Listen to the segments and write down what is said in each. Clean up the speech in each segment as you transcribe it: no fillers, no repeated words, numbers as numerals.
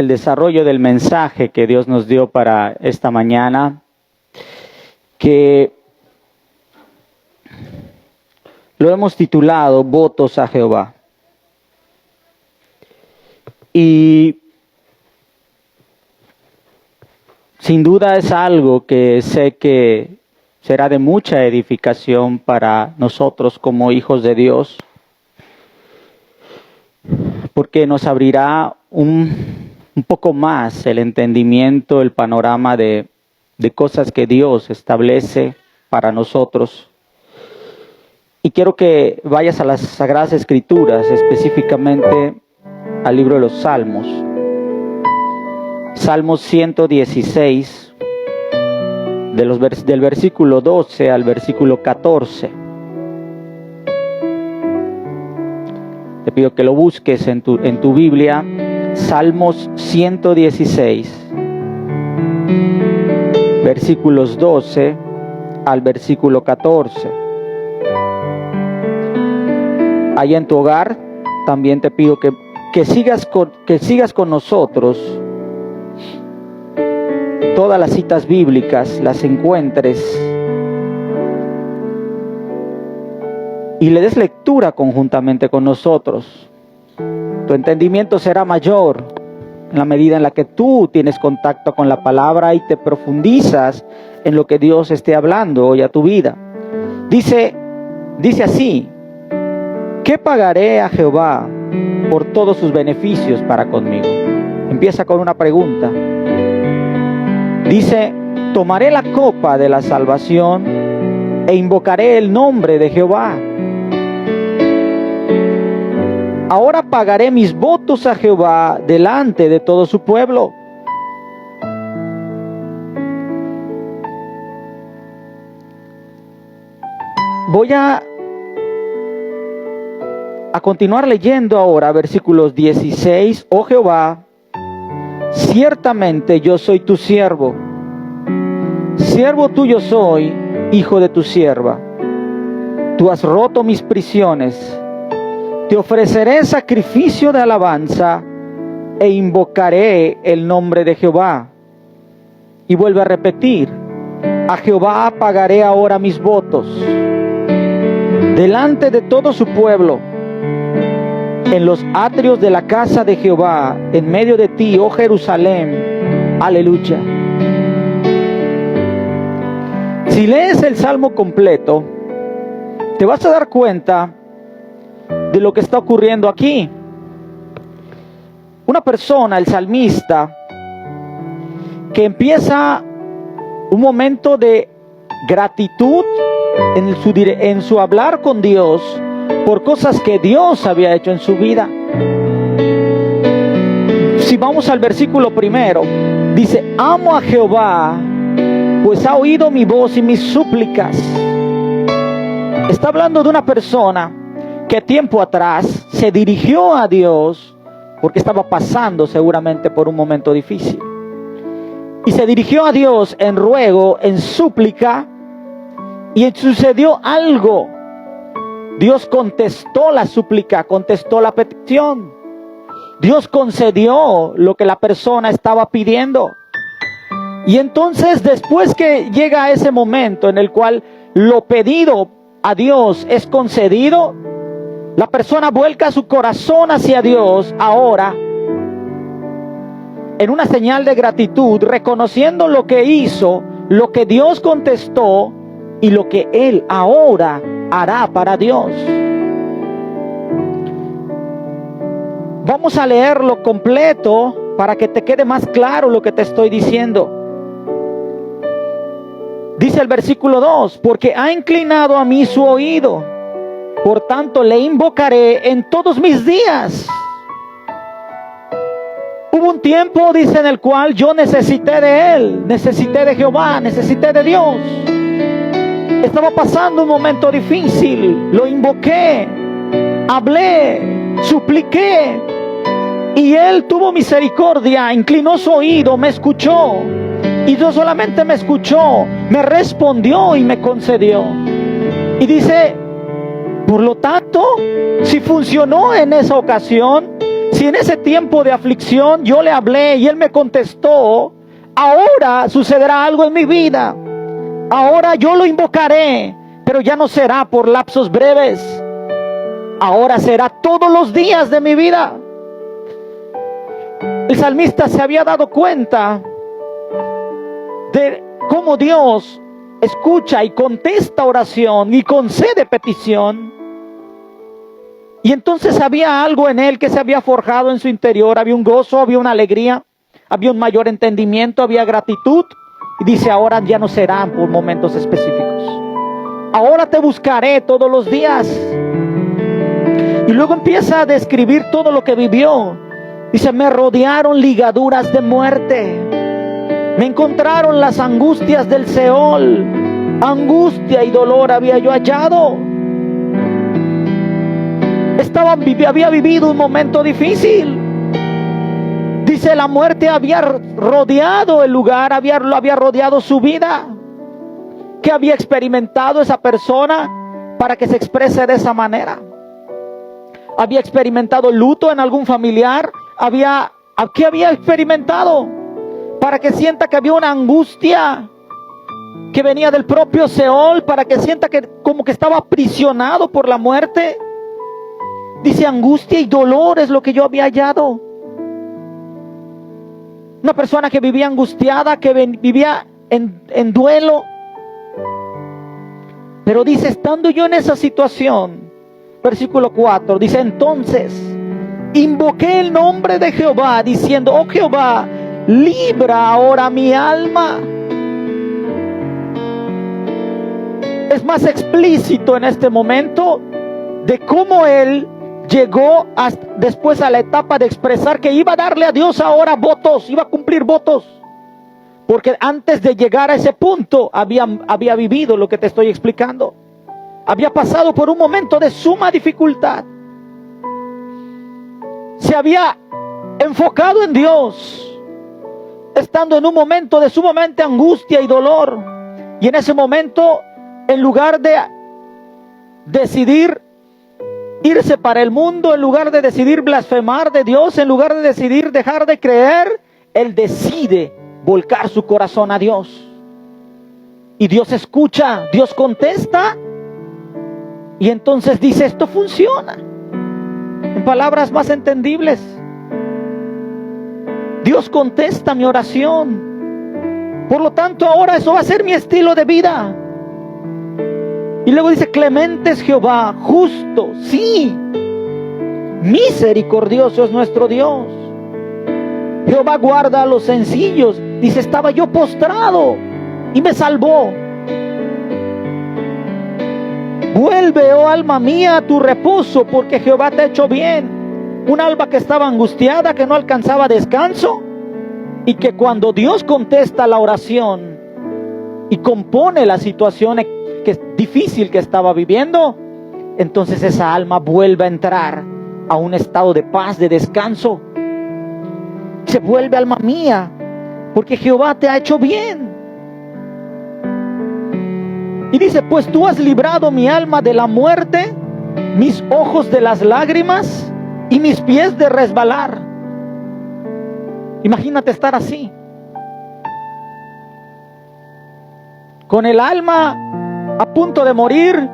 el desarrollo del mensaje que Dios nos dio para esta mañana, que lo hemos titulado Votos a Jehová. Y sin duda es algo que sé que será de mucha edificación para nosotros como hijos de Dios, porque nos abrirá un poco más el entendimiento, el panorama de cosas que Dios establece para nosotros. Y quiero que vayas a las Sagradas Escrituras, específicamente al libro de los Salmos. Salmos 116, del versículo 12 al versículo 14. Te pido que lo busques en tu Biblia. Salmos 116, versículos 12 al versículo 14. Allá en tu hogar también te pido que sigas con nosotros. Todas las citas bíblicas las encuentres y le des lectura conjuntamente con nosotros. Tu entendimiento será mayor en la medida en la que tú tienes contacto con la palabra y te profundizas en lo que Dios esté hablando hoy a tu vida. Dice así: ¿qué pagaré a Jehová por todos sus beneficios para conmigo? Empieza con una pregunta. Dice: tomaré la copa de la salvación e invocaré el nombre de Jehová. Ahora pagaré mis votos a Jehová delante de todo su pueblo. Voy a continuar leyendo ahora versículos 16. Oh Jehová, ciertamente yo soy tu siervo, siervo tuyo soy, hijo de tu sierva. Tú has roto mis prisiones. Te ofreceré sacrificio de alabanza e invocaré el nombre de Jehová. Y vuelve a repetir: a Jehová pagaré ahora mis votos delante de todo su pueblo, en los atrios de la casa de Jehová, en medio de ti, oh Jerusalén. Aleluya. Si lees el Salmo completo, te vas a dar cuenta de lo que está ocurriendo aquí. Una persona, el salmista, que empieza un momento de gratitud en su hablar con Dios por cosas que Dios había hecho en su vida. Si vamos al versículo primero, dice: amo a Jehová, pues ha oído mi voz y mis súplicas. Está hablando de una persona que tiempo atrás se dirigió a Dios porque estaba pasando seguramente por un momento difícil. Y se dirigió a Dios en ruego, en súplica, y sucedió algo. Dios contestó la súplica, contestó la petición. Dios concedió lo que la persona estaba pidiendo. Y entonces, después que llega ese momento en el cual lo pedido a Dios es concedido, la persona vuelca su corazón hacia Dios ahora en una señal de gratitud, reconociendo lo que hizo, lo que Dios contestó y lo que él ahora hará para Dios. Vamos a leerlo completo para que te quede más claro lo que te estoy diciendo. Dice el versículo 2: porque ha inclinado a mí su oído, por tanto le invocaré en todos mis días. Hubo un tiempo, dice, en el cual yo necesité de Él, necesité de Jehová, necesité de Dios. Estaba pasando un momento difícil, lo invoqué, hablé, supliqué, y Él tuvo misericordia, inclinó su oído, me escuchó. Y no solamente me escuchó, me respondió y me concedió. Y dice: por lo tanto, si funcionó en esa ocasión, si Si en ese tiempo de aflicción yo le hablé y él me contestó, ahora sucederá algo en mi vida. Ahora yo lo invocaré, pero ya no será por lapsos breves. Ahora será todos los días de mi vida. El salmista se había dado cuenta de cómo Dios escucha y contesta oración y concede petición. Y entonces había algo en él que se había forjado en su interior. Había un gozo, había una alegría, había un mayor entendimiento, había gratitud. Y dice, ahora ya no serán por momentos específicos. Ahora te buscaré todos los días. Y luego empieza a describir todo lo que vivió. Dice, me rodearon ligaduras de muerte. Me encontraron las angustias del Seol. Angustia y dolor había yo hallado. Había vivido un momento difícil. Dice, la muerte había rodeado el lugar, lo había rodeado su vida. ¿Qué había experimentado esa persona para que se exprese de esa manera? ¿Había experimentado luto en algún familiar? ¿Qué había experimentado para que sienta que había una angustia que venía del propio Seol, para que sienta que como que estaba aprisionado por la muerte? Dice, angustia y dolor es lo que yo había hallado. Una persona que vivía angustiada, que vivía en duelo. Pero dice, estando yo en esa situación, versículo 4, dice, entonces invoqué el nombre de Jehová, diciendo, oh Jehová, libra ahora mi alma. Es más explícito en este momento de cómo él llegó después a la etapa de expresar que iba a darle a Dios ahora votos, iba a cumplir votos. Porque antes de llegar a ese punto había vivido lo que te estoy explicando. Había pasado por un momento de suma dificultad. Se había enfocado en Dios, estando en un momento de sumamente angustia y dolor. Y en ese momento, en lugar de decidir irse para el mundo, en lugar de decidir blasfemar de Dios, en lugar de decidir dejar de creer, él decide volcar su corazón a Dios. Y Dios escucha, Dios contesta. Y entonces dice, esto funciona. En palabras más entendibles, Dios contesta mi oración. Por lo tanto, ahora eso va a ser mi estilo de vida. Y luego dice, clemente es Jehová, justo, sí, misericordioso es nuestro Dios. Jehová guarda a los sencillos. Dice, estaba yo postrado y me salvó. Vuelve, oh alma mía, a tu reposo, porque Jehová te ha hecho bien. Un alma que estaba angustiada, que no alcanzaba descanso, y que cuando Dios contesta la oración y compone la situación difícil que estaba viviendo, entonces esa alma vuelve a entrar a un estado de paz, de descanso. Se vuelve, alma mía, porque Jehová te ha hecho bien. Y dice, pues tú has librado mi alma de la muerte, mis ojos de las lágrimas y mis pies de resbalar. Imagínate estar así, con el alma a punto de morir,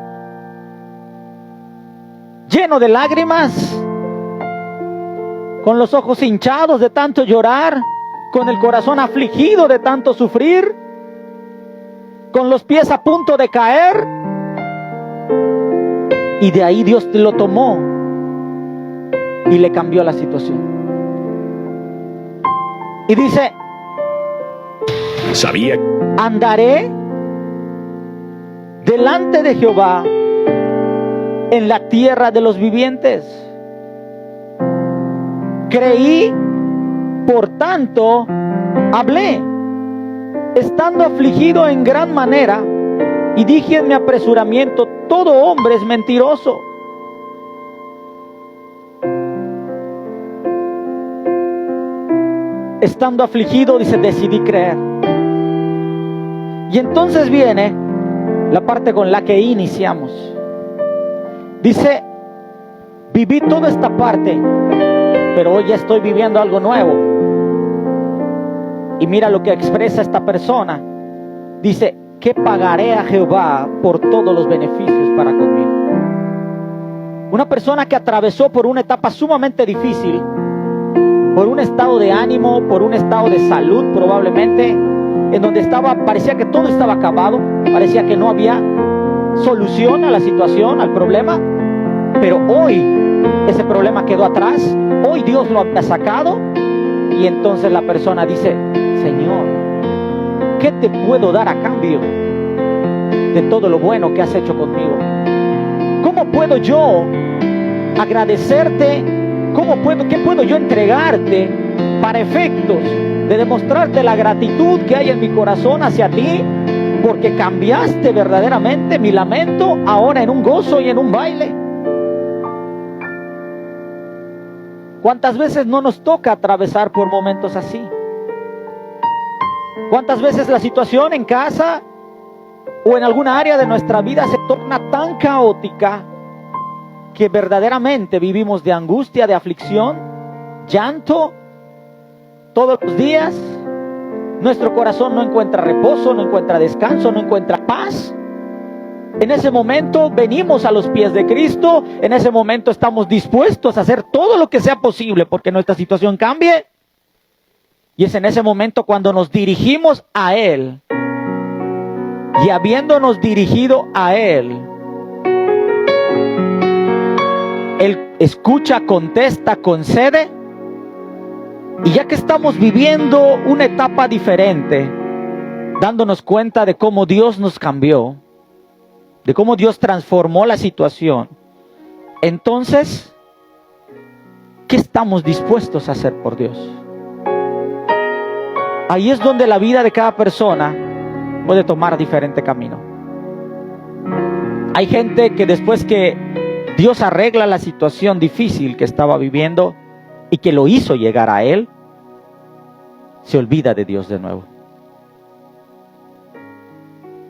lleno de lágrimas, con los ojos hinchados de tanto llorar, con el corazón afligido de tanto sufrir, con los pies a punto de caer. Y de ahí Dios lo tomó y le cambió la situación. Y dice, sabía, andaré delante de Jehová en la tierra de los vivientes. Creí, por tanto, hablé, estando afligido en gran manera, y dije en mi apresuramiento, todo hombre es mentiroso. Estando afligido, dice, decidí creer. Y entonces viene la parte con la que iniciamos. Dice, viví toda esta parte pero hoy ya estoy viviendo algo nuevo. Y mira lo que expresa esta persona. Dice, ¿qué pagaré a Jehová por todos los beneficios para conmigo? Una persona que atravesó por una etapa sumamente difícil, por un estado de ánimo, por un estado de salud probablemente, en donde parecía que todo estaba acabado, parecía que no había solución a la situación, al problema, pero hoy ese problema quedó atrás, hoy Dios lo ha sacado, y entonces la persona dice, Señor, ¿qué te puedo dar a cambio de todo lo bueno que has hecho conmigo? ¿Cómo puedo yo agradecerte? ¿Qué puedo yo entregarte para efectos de demostrarte la gratitud que hay en mi corazón hacia ti? Porque cambiaste verdaderamente mi lamento ahora en un gozo y en un baile. ¿Cuántas veces no nos toca atravesar por momentos así? ¿Cuántas veces la situación en casa o en alguna área de nuestra vida se torna tan caótica que verdaderamente vivimos de angustia, de aflicción, llanto todos los días? Nuestro corazón no encuentra reposo, no encuentra descanso, no encuentra paz. En ese momento venimos a los pies de Cristo. En ese momento estamos dispuestos a hacer todo lo que sea posible porque nuestra situación cambie. Y es en ese momento cuando nos dirigimos a Él. Y habiéndonos dirigido a Él, Él escucha, contesta, concede. Y ya que estamos viviendo una etapa diferente, dándonos cuenta de cómo Dios nos cambió, de cómo Dios transformó la situación, entonces, ¿qué estamos dispuestos a hacer por Dios? Ahí es donde la vida de cada persona puede tomar diferente camino. Hay gente que después que Dios arregla la situación difícil que estaba viviendo y que lo hizo llegar a Él, se olvida de Dios de nuevo.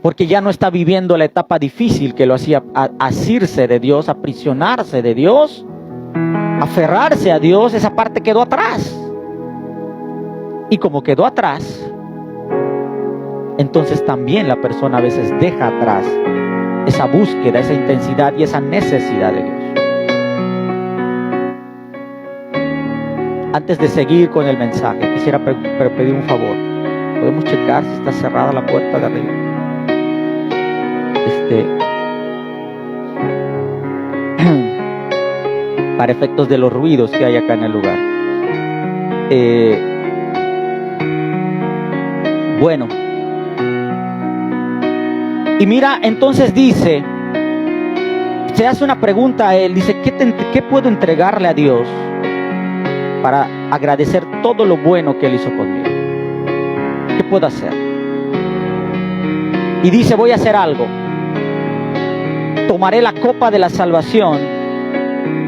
Porque ya no está viviendo la etapa difícil que lo hacía asirse de Dios, aprisionarse de Dios, aferrarse a Dios. Esa parte quedó atrás. Y como quedó atrás, entonces también la persona a veces deja atrás esa búsqueda, esa intensidad y esa necesidad de Dios. Antes de seguir con el mensaje, quisiera pedir un favor. ¿Podemos checar si está cerrada la puerta de arriba? Para efectos de los ruidos que hay acá en el lugar. Bueno. Y mira, entonces dice, se hace una pregunta a él, dice, ¿qué puedo entregarle a Dios para agradecer todo lo bueno que Él hizo conmigo? ¿Qué puedo hacer? Y dice, voy a hacer algo. Tomaré la copa de la salvación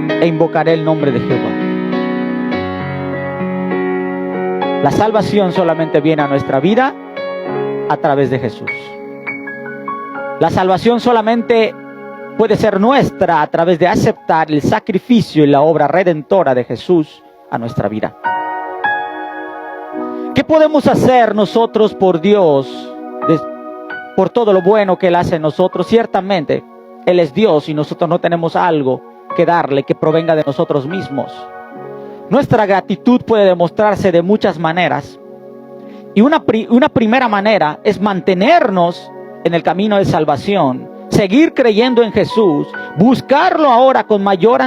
e invocaré el nombre de Jehová. La salvación solamente viene a nuestra vida a través de Jesús. La salvación solamente puede ser nuestra a través de aceptar el sacrificio y la obra redentora de Jesús a nuestra vida. ¿Qué podemos hacer nosotros por Dios, por todo lo bueno que Él hace en nosotros? Ciertamente, Él es Dios y nosotros no tenemos algo que darle que provenga de nosotros mismos. Nuestra gratitud puede demostrarse de muchas maneras. Y una primera manera es mantenernos en el camino de salvación, seguir creyendo en Jesús, buscarlo ahora con mayor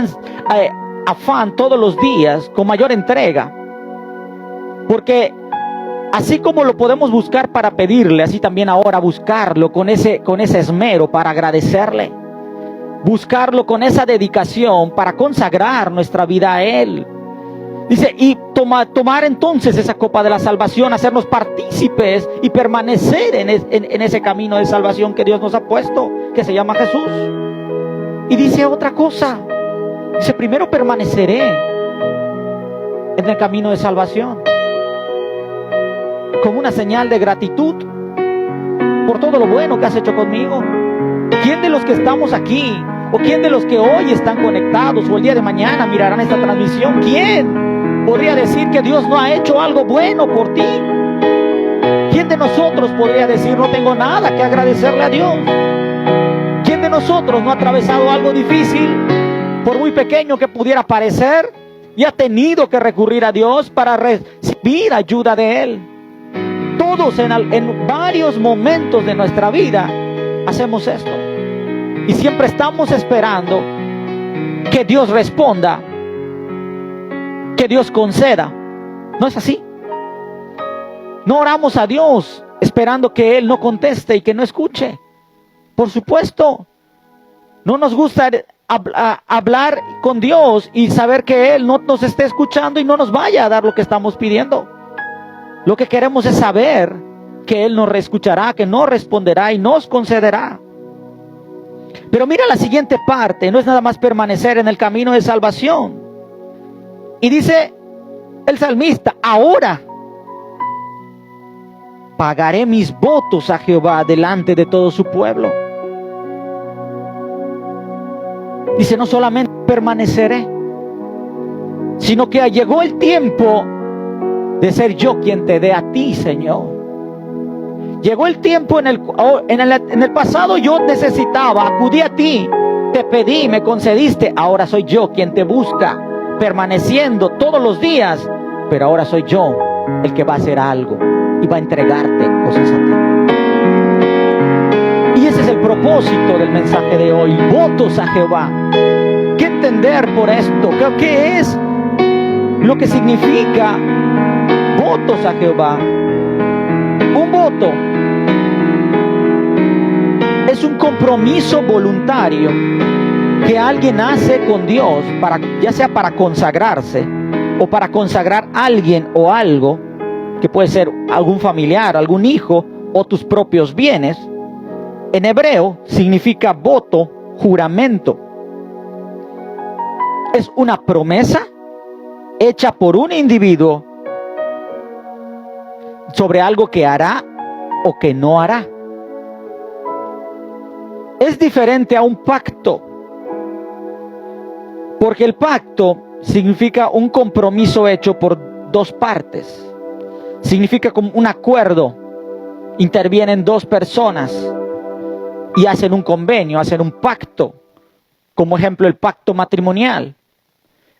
afán todos los días, con mayor entrega. Porque así como lo podemos buscar para pedirle, así también ahora buscarlo con ese esmero para agradecerle. Buscarlo con esa dedicación para consagrar nuestra vida a Él. Dice, y tomar entonces esa copa de la salvación, hacernos partícipes y permanecer en ese camino de salvación que Dios nos ha puesto, que se llama Jesús. Y dice otra cosa, dice, primero permaneceré en el camino de salvación, como una señal de gratitud por todo lo bueno que has hecho conmigo. ¿Quién de los que estamos aquí, o quién de los que hoy están conectados, o el día de mañana mirarán esta transmisión, quién podría decir que Dios no ha hecho algo bueno por ti? ¿Quién de nosotros podría decir no tengo nada que agradecerle a Dios? ¿Quién de nosotros no ha atravesado algo difícil, por muy pequeño que pudiera parecer, y ha tenido que recurrir a Dios para recibir ayuda de Él? Todos en varios momentos de nuestra vida hacemos esto. Y siempre estamos esperando que Dios responda, que Dios conceda. No es así. No oramos a Dios esperando que Él no conteste y que no escuche. Por supuesto, no nos gusta hablar con Dios y saber que Él no nos esté escuchando y no nos vaya a dar lo que estamos pidiendo. Lo que queremos es saber que Él nos escuchará, que nos responderá y nos concederá. Pero mira la siguiente parte, no es nada más permanecer en el camino de salvación. Y dice el salmista, ahora pagaré mis votos a Jehová delante de todo su pueblo. Dice, no solamente permaneceré, sino que llegó el tiempo de ser yo quien te dé a ti, Señor. Llegó el tiempo en el pasado yo necesitaba, acudí a ti, te pedí, me concediste. Ahora soy yo quien te busca, permaneciendo todos los días. Pero ahora soy yo el que va a hacer algo y va a entregarte cosas a ti. Y ese es el propósito del mensaje de hoy, votos a Jehová. ¿Qué entender por esto? ¿Qué es lo que significa votos a Jehová? Un voto es un compromiso voluntario que alguien hace con Dios, ya sea para consagrarse o para consagrar a alguien o algo, que puede ser algún familiar, algún hijo o tus propios bienes. En hebreo significa voto, juramento. Es una promesa hecha por un individuo sobre algo que hará o que no hará. Es diferente a un pacto, porque el pacto significa un compromiso hecho por dos partes. Significa como un acuerdo. Intervienen dos personas y hacen un convenio, hacen un pacto. Como ejemplo, el pacto matrimonial,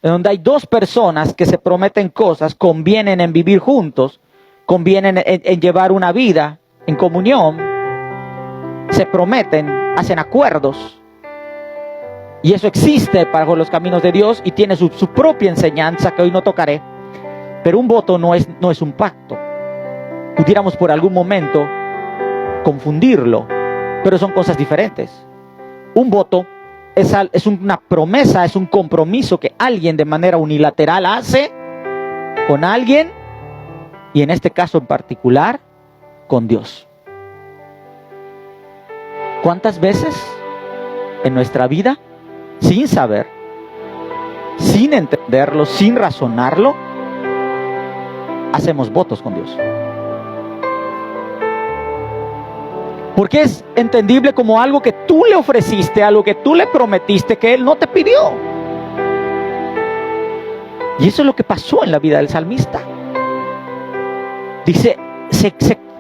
en donde hay dos personas que se prometen cosas, convienen en vivir juntos, convienen en llevar una vida en comunión, se prometen, hacen acuerdos. Y eso existe para los caminos de Dios y tiene su propia enseñanza que hoy no tocaré. Pero un voto no es un pacto. Pudiéramos por algún momento confundirlo, pero son cosas diferentes. Un voto es una promesa, es un compromiso que alguien de manera unilateral hace con alguien, y en este caso en particular, con Dios. ¿Cuántas veces en nuestra vida, sin saber, sin entenderlo, sin razonarlo, hacemos votos con Dios? Porque es entendible como algo que tú le ofreciste, algo que tú le prometiste que Él no te pidió. Y eso es lo que pasó en la vida del salmista. Dice, se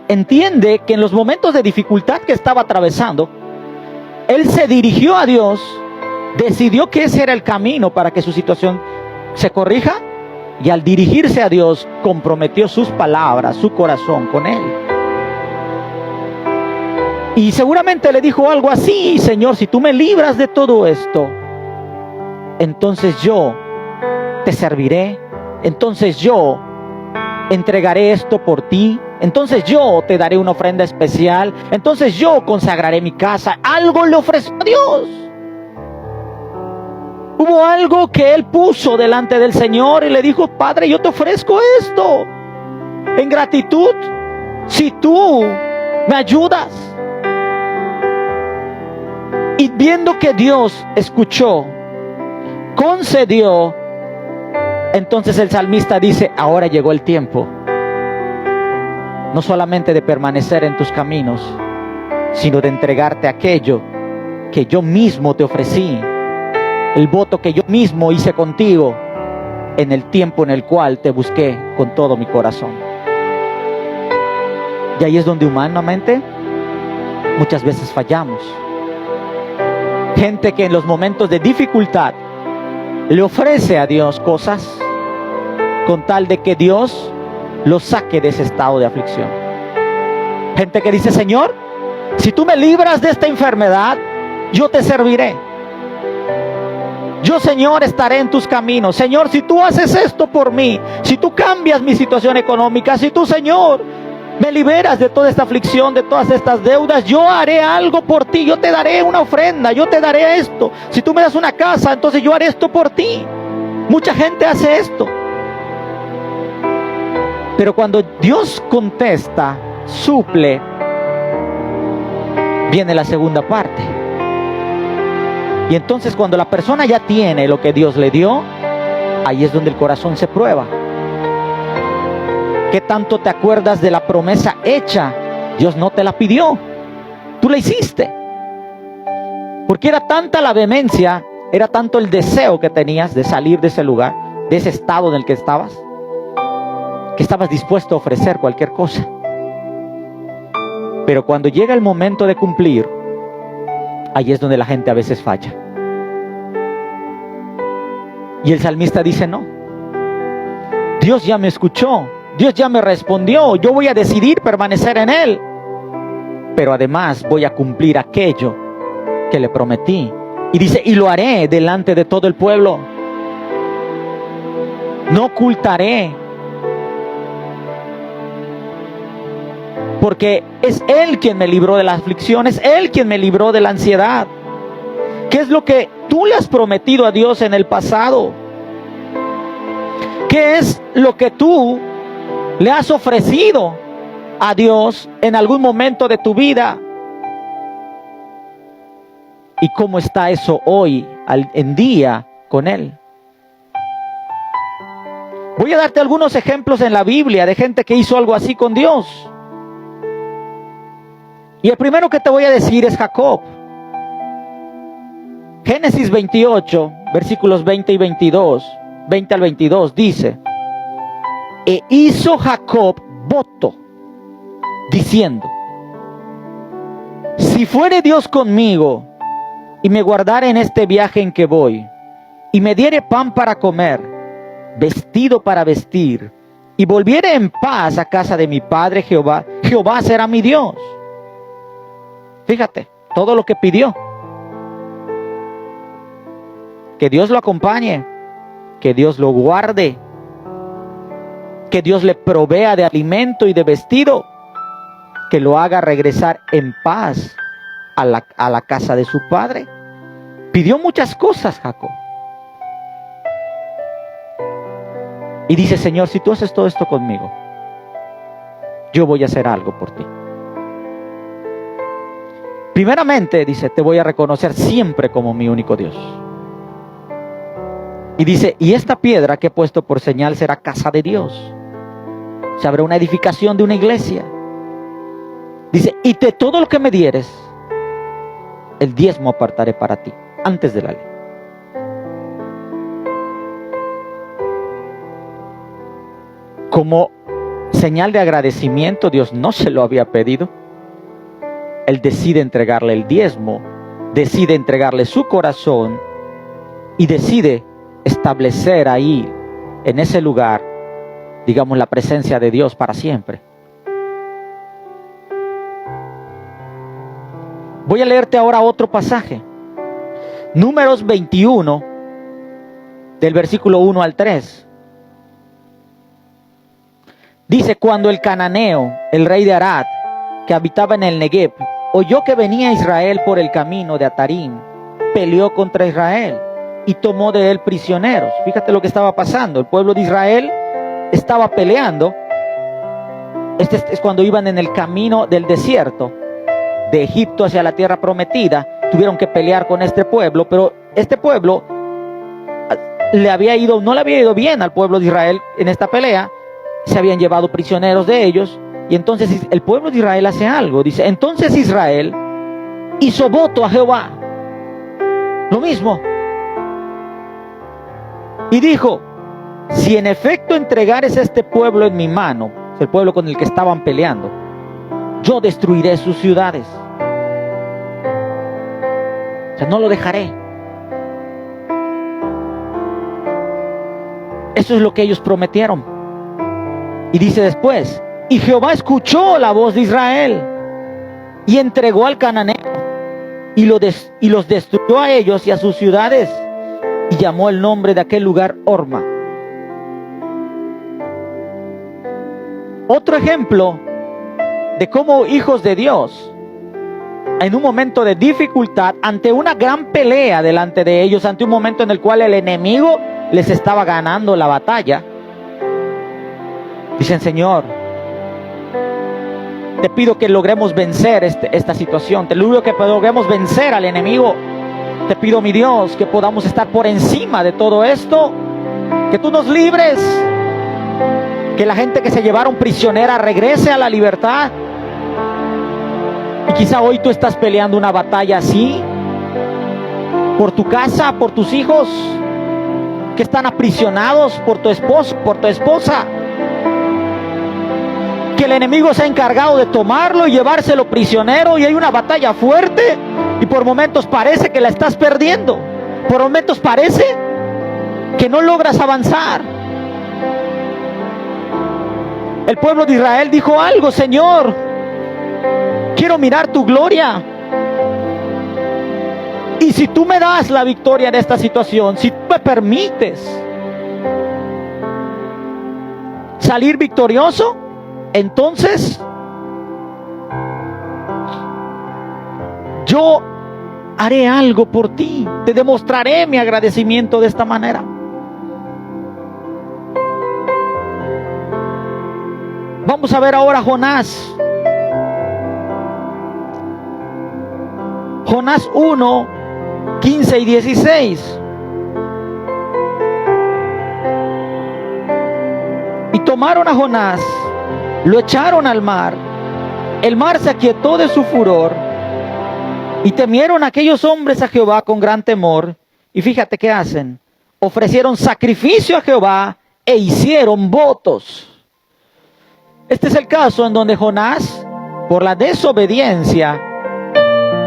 entiende que en los momentos de dificultad que estaba atravesando, él se dirigió a Dios, decidió que ese era el camino para que su situación se corrija, y al dirigirse a Dios comprometió sus palabras, su corazón con Él. Y seguramente le dijo algo así: Señor, si tú me libras de todo esto, entonces yo te serviré, entonces yo entregaré esto por ti, entonces yo te daré una ofrenda especial, entonces yo consagraré mi casa. Algo le ofreció a Dios. Hubo algo que él puso delante del Señor y le dijo: Padre, yo te ofrezco esto en gratitud si tú me ayudas. Y viendo que Dios escuchó, concedió, entonces el salmista dice: ahora llegó el tiempo, no solamente de permanecer en tus caminos, sino de entregarte aquello que yo mismo te ofrecí, el voto que yo mismo hice contigo. en el tiempo en el cual te busqué con todo mi corazón. Y ahí es donde humanamente muchas veces fallamos. Gente que en los momentos de dificultad le ofrece a Dios cosas con tal de que Dios los saque de ese estado de aflicción. Gente que dice: Señor, si tú me libras de esta enfermedad, yo te serviré. Yo, Señor, estaré en tus caminos. Señor, si tú haces esto por mí, si tú cambias mi situación económica, si tú, Señor, me liberas de toda esta aflicción, de todas estas deudas, yo haré algo por ti. Yo te daré una ofrenda, yo te daré esto. Si tú me das una casa, entonces yo haré esto por ti. Mucha gente hace esto. Pero cuando Dios contesta, suple, viene la segunda parte. Y entonces cuando la persona ya tiene lo que Dios le dio, ahí es donde el corazón se prueba. ¿Qué tanto te acuerdas de la promesa hecha? Dios no te la pidió, tú la hiciste. Porque era tanta la vehemencia, era tanto el deseo que tenías de salir de ese lugar, de ese estado en el que estabas, que estabas dispuesto a ofrecer cualquier cosa. Pero cuando llega el momento de cumplir, ahí es donde la gente a veces falla. Y el salmista dice: no, Dios ya me escuchó, Dios ya me respondió, yo voy a decidir permanecer en Él, pero además voy a cumplir aquello que le prometí. Y dice: y lo haré delante de todo el pueblo, no ocultaré, porque es Él quien me libró de la aflicción, es Él quien me libró de la ansiedad. ¿Qué es lo que tú le has prometido a Dios en el pasado? ¿Qué es lo que tú le has ofrecido a Dios en algún momento de tu vida? ¿Y cómo está eso hoy en día con Él? Voy a darte algunos ejemplos en la Biblia de gente que hizo algo así con Dios. Y el primero que te voy a decir es Jacob. Génesis 28, versículos 20 y 22, 20 al 22, dice: e hizo Jacob voto, diciendo: si fuere Dios conmigo, y me guardare en este viaje en que voy, y me diere pan para comer, vestido para vestir, y volviere en paz a casa de mi padre Jehová, Jehová será mi Dios. Fíjate, todo lo que pidió. Que Dios lo acompañe, que Dios lo guarde, que Dios le provea de alimento y de vestido, que lo haga regresar en paz a la casa de su padre. Pidió muchas cosas Jacob. Y dice: Señor, si tú haces todo esto conmigo, yo voy a hacer algo por ti. Primeramente, dice, te voy a reconocer siempre como mi único Dios. Y dice: y esta piedra que he puesto por señal será casa de Dios. Se habrá una edificación de una iglesia. Dice: y de todo lo que me dieres, el diezmo apartaré para ti, antes de la ley. Como señal de agradecimiento, Dios no se lo había pedido. Él decide entregarle el diezmo, decide entregarle su corazón y decide establecer ahí, en ese lugar, digamos, la presencia de Dios para siempre. Voy a leerte ahora otro pasaje. Números 21, del versículo 1 al 3. Dice: cuando el cananeo, el rey de Arad, que habitaba en el Negev, oyó que venía Israel por el camino de Atarim, peleó contra Israel y tomó de él prisioneros. Fíjate lo que estaba pasando. El pueblo de Israel estaba peleando. Este es cuando iban en el camino del desierto de Egipto hacia la tierra prometida. Tuvieron que pelear con este pueblo, pero este pueblo no le había ido bien al pueblo de Israel en esta pelea. Se habían llevado prisioneros de ellos. Y entonces el pueblo de Israel hace algo. Dice: entonces Israel hizo voto a Jehová. Lo mismo. Y dijo: si en efecto entregares a este pueblo en mi mano, el pueblo con el que estaban peleando, yo destruiré sus ciudades. O sea, no lo dejaré. Eso es lo que ellos prometieron. Y dice después, y Jehová escuchó la voz de Israel y entregó al cananeo y los destruyó a ellos y a sus ciudades, y llamó el nombre de aquel lugar Horma. Otro ejemplo de cómo hijos de Dios, en un momento de dificultad, ante una gran pelea delante de ellos, ante un momento en el cual el enemigo les estaba ganando la batalla, dicen: Señor, te pido que logremos vencer esta situación, te pido que logremos vencer al enemigo, te pido, mi Dios, que podamos estar por encima de todo esto, que tú nos libres, que la gente que se llevaron prisionera regrese a la libertad. Y quizá hoy tú estás peleando una batalla así, por tu casa, por tus hijos, que están aprisionados por tu esposo, por tu esposa, que el enemigo se ha encargado de tomarlo y llevárselo prisionero, y hay una batalla fuerte, y por momentos parece que la estás perdiendo, por momentos parece que no logras avanzar. El pueblo de Israel dijo algo: Señor, quiero mirar tu gloria. Y si tú me das la victoria en esta situación, si tú me permites salir victorioso, entonces yo haré algo por ti, te demostraré mi agradecimiento de esta manera. Vamos a ver ahora Jonás. Jonás 1, 15 y 16. Y tomaron a Jonás, lo echaron al mar. El mar se aquietó de su furor, y temieron aquellos hombres a Jehová con gran temor. Y fíjate qué hacen: ofrecieron sacrificio a Jehová e hicieron votos. Este es el caso en donde Jonás, por la desobediencia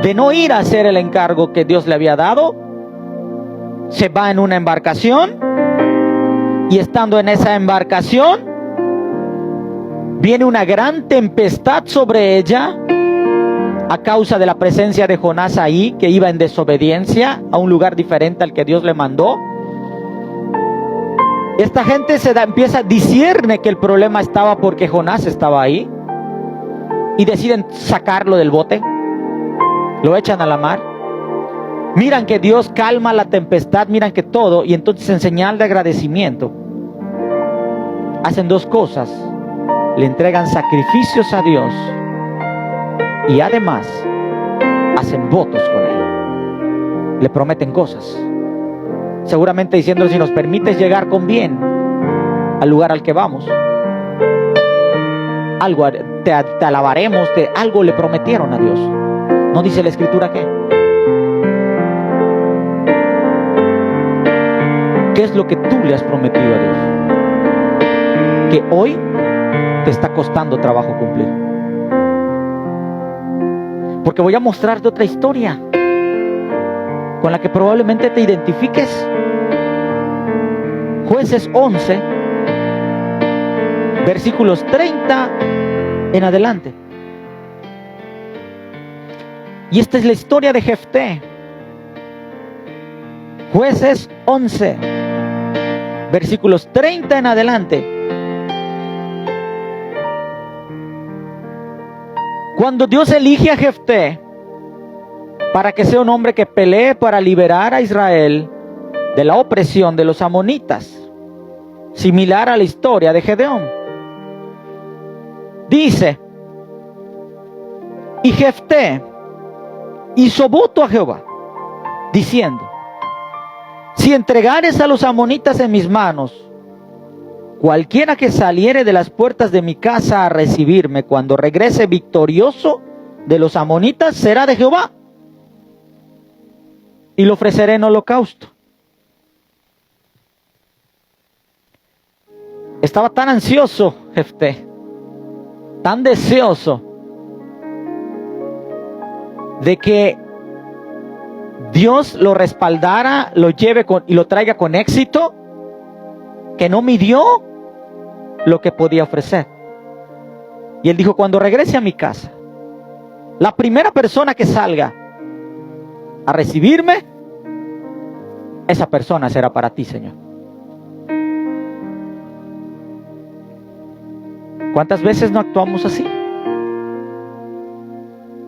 de no ir a hacer el encargo que Dios le había dado, se va en una embarcación, y estando en esa embarcación viene una gran tempestad sobre ella a causa de la presencia de Jonás ahí, que iba en desobediencia a un lugar diferente al que Dios le mandó. Esta gente empieza a discernir que el problema estaba porque Jonás estaba ahí, y deciden sacarlo del bote, lo echan a la mar. Miran que Dios calma la tempestad, miran que todo, y entonces, en señal de agradecimiento, hacen dos cosas: le entregan sacrificios a Dios, y además hacen votos con Él. Le prometen cosas, seguramente diciéndole: si nos permites llegar con bien al lugar al que vamos, algo te alabaremos, algo le prometieron a Dios. ¿No dice la Escritura qué? ¿Qué es lo que tú le has prometido a Dios, que hoy te está costando trabajo cumplir? Porque voy a mostrarte otra historia con la que probablemente te identifiques. Jueces 11, versículos 30 en adelante. Y esta es la historia de Jefté. Jueces 11, versículos 30 en adelante. Cuando Dios elige a Jefté para que sea un hombre que pelee para liberar a Israel de la opresión de los amonitas, similar a la historia de Gedeón, dice: y Jefté hizo voto a Jehová, diciendo: si entregares a los amonitas en mis manos, cualquiera que saliere de las puertas de mi casa a recibirme, cuando regrese victorioso de los amonitas, será de Jehová, y lo ofreceré en holocausto. Estaba tan ansioso Jefté, tan deseoso de que Dios lo respaldara, lo lleve y lo traiga con éxito, que no midió lo que podía ofrecer. Y él dijo: cuando regrese a mi casa, la primera persona que salga a recibirme, esa persona será para ti, Señor. ¿Cuántas veces no actuamos así?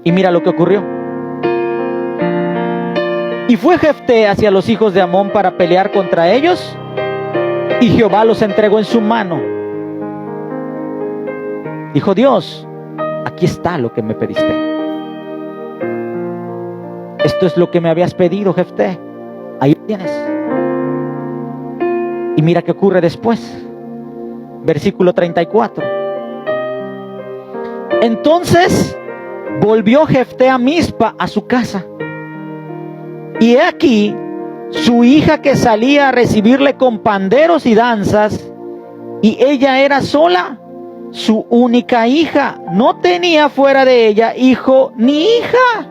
Y mira lo que ocurrió. Y fue Jefté hacia los hijos de Amón para pelear contra ellos, y Jehová los entregó en su mano. Dijo Dios: aquí está lo que me pediste. Esto es lo que me habías pedido, Jefté. Ahí lo tienes. Y mira qué ocurre después. Versículo 34. Entonces volvió Jefté a Mizpa, a su casa. Y he aquí, su hija que salía a recibirle con panderos y danzas, y ella era sola, su única hija. No tenía fuera de ella hijo ni hija.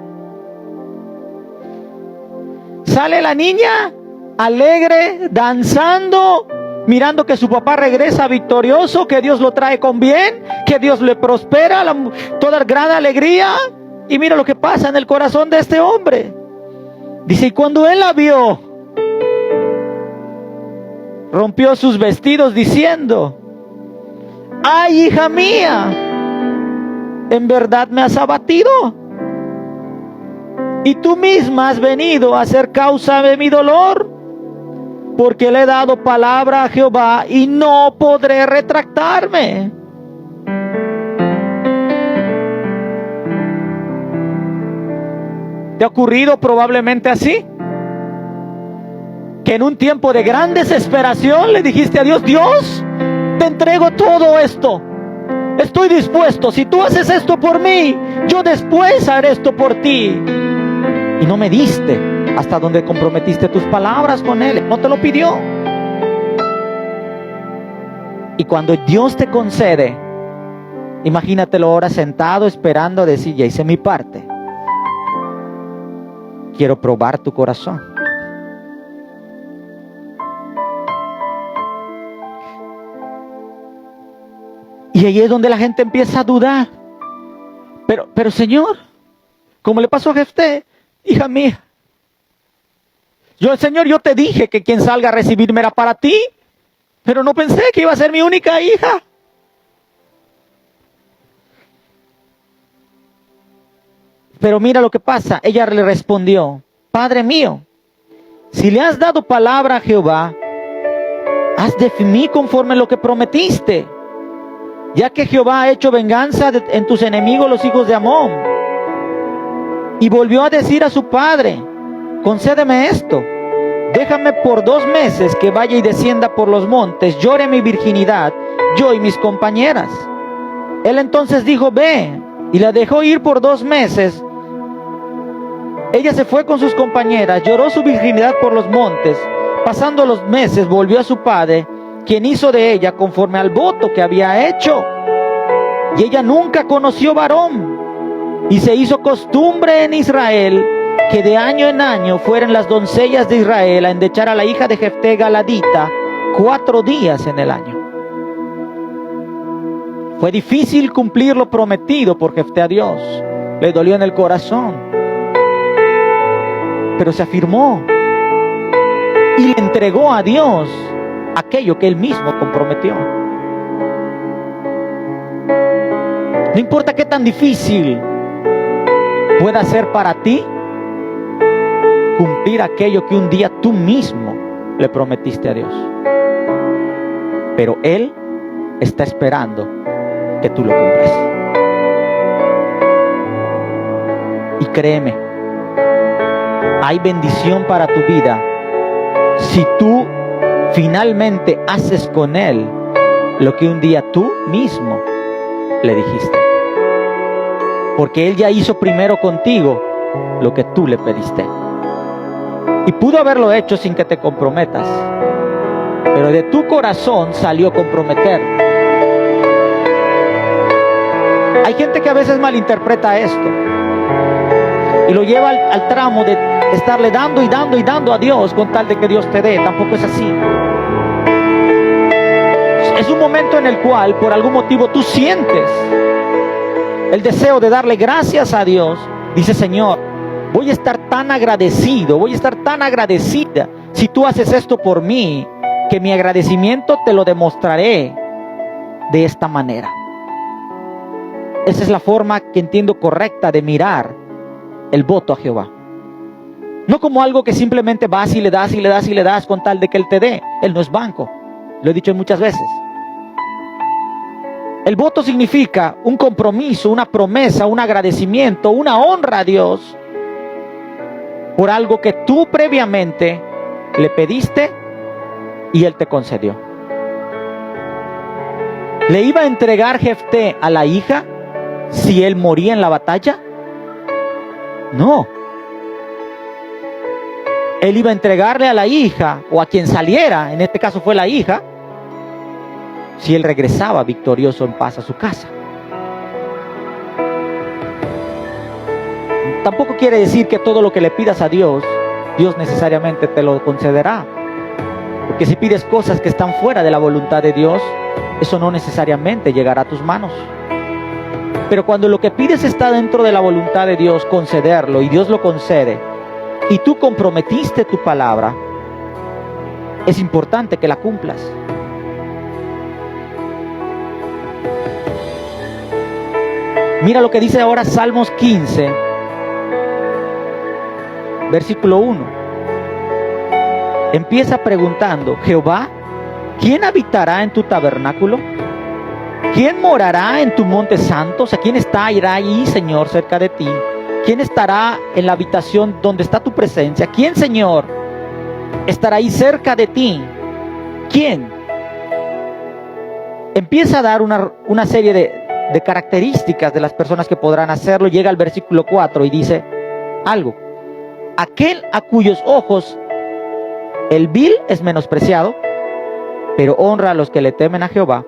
Sale la niña alegre, danzando, mirando que su papá regresa victorioso, que Dios lo trae con bien, que Dios le prospera, toda gran alegría. Y mira lo que pasa en el corazón de este hombre. Dice: y cuando él la vio, rompió sus vestidos diciendo: ay, hija mía, ¿en verdad me has abatido? Y tú misma has venido a ser causa de mi dolor, porque le he dado palabra a Jehová y no podré retractarme. ¿Te ha ocurrido probablemente así? Que en un tiempo de gran desesperación le dijiste a Dios: Dios, te entrego todo esto, estoy dispuesto, si tú haces esto por mí, yo después haré esto por ti. Y no me diste hasta donde comprometiste tus palabras con Él, no te lo pidió. Y cuando Dios te concede, imagínatelo ahora sentado esperando, decir: ya hice mi parte, quiero probar tu corazón. Y ahí es donde la gente empieza a dudar. Pero Señor, como le pasó a Jefté: hija mía, Señor, yo te dije que quien salga a recibirme era para ti, pero no pensé que iba a ser mi única hija. Pero mira lo que pasa. Ella le respondió: Padre mío, si le has dado palabra a Jehová, haz de mí conforme lo que prometiste, ya que Jehová ha hecho venganza en tus enemigos, los hijos de Amón. Y volvió a decir a su padre: concédeme esto, déjame por 2 meses que vaya y descienda por los montes, llore mi virginidad, yo y mis compañeras. Él entonces dijo: ve, y la dejó ir por 2 meses. Ella se fue con sus compañeras, lloró su virginidad por los montes. Pasando los meses, volvió a su padre, quien hizo de ella conforme al voto que había hecho. Y ella nunca conoció varón. Y se hizo costumbre en Israel que de año en año fueran las doncellas de Israel a endechar a la hija de Jefté Galadita 4 días en el año. Fue difícil cumplir lo prometido por Jefté a Dios. Le dolió en el corazón. Pero se afirmó y le entregó a Dios aquello que él mismo comprometió. No importa qué tan difícil pueda ser para ti cumplir aquello que un día tú mismo le prometiste a Dios. Pero Él está esperando que tú lo cumplas. Y créeme, hay bendición para tu vida si tú finalmente haces con Él lo que un día tú mismo le dijiste. Porque Él ya hizo primero contigo lo que tú le pediste. Y pudo haberlo hecho sin que te comprometas. pero de tu corazón salió comprometer. Hay gente que a veces malinterpreta esto y lo lleva al tramo de estarle dando y dando y dando a Dios con tal de que Dios te dé. Tampoco es así. Es un momento en el cual por algún motivo tú sientes el deseo de darle gracias a Dios. Dice: Señor, voy a estar tan agradecido, voy a estar tan agradecida si tú haces esto por mí, que mi agradecimiento te lo demostraré de esta manera. Esa es la forma que entiendo correcta de mirar el voto a Jehová. No como algo que simplemente vas y le das y le das y le das con tal de que Él te dé. Él no es banco. Lo he dicho muchas veces. El voto significa un compromiso, una promesa, un agradecimiento, una honra a Dios por algo que tú previamente le pediste y Él te concedió. ¿Le iba a entregar Jefté a la hija si él moría en la batalla? No. Él iba a entregarle a la hija, o a quien saliera, en este caso fue la hija, si él regresaba victorioso en paz a su casa. Tampoco quiere decir que todo lo que le pidas a Dios, Dios necesariamente te lo concederá. Porque si pides cosas que están fuera de la voluntad de Dios, eso no necesariamente llegará a tus manos. Pero cuando lo que pides está dentro de la voluntad de Dios, concederlo, y Dios lo concede, y tú comprometiste tu palabra, es importante que la cumplas. Mira lo que dice ahora Salmos 15, versículo 1. Empieza preguntando: Jehová, ¿quién habitará en tu tabernáculo? ¿Quién morará en tu monte santo? O sea, ¿quién irá ahí, Señor, cerca de ti? ¿Quién estará en la habitación donde está tu presencia? ¿Quién, Señor, estará ahí cerca de ti? ¿Quién? Empieza a dar una serie de características de las personas que podrán hacerlo. Llega al versículo 4 y dice algo: aquel a cuyos ojos el vil es menospreciado, pero honra a los que le temen a Jehová.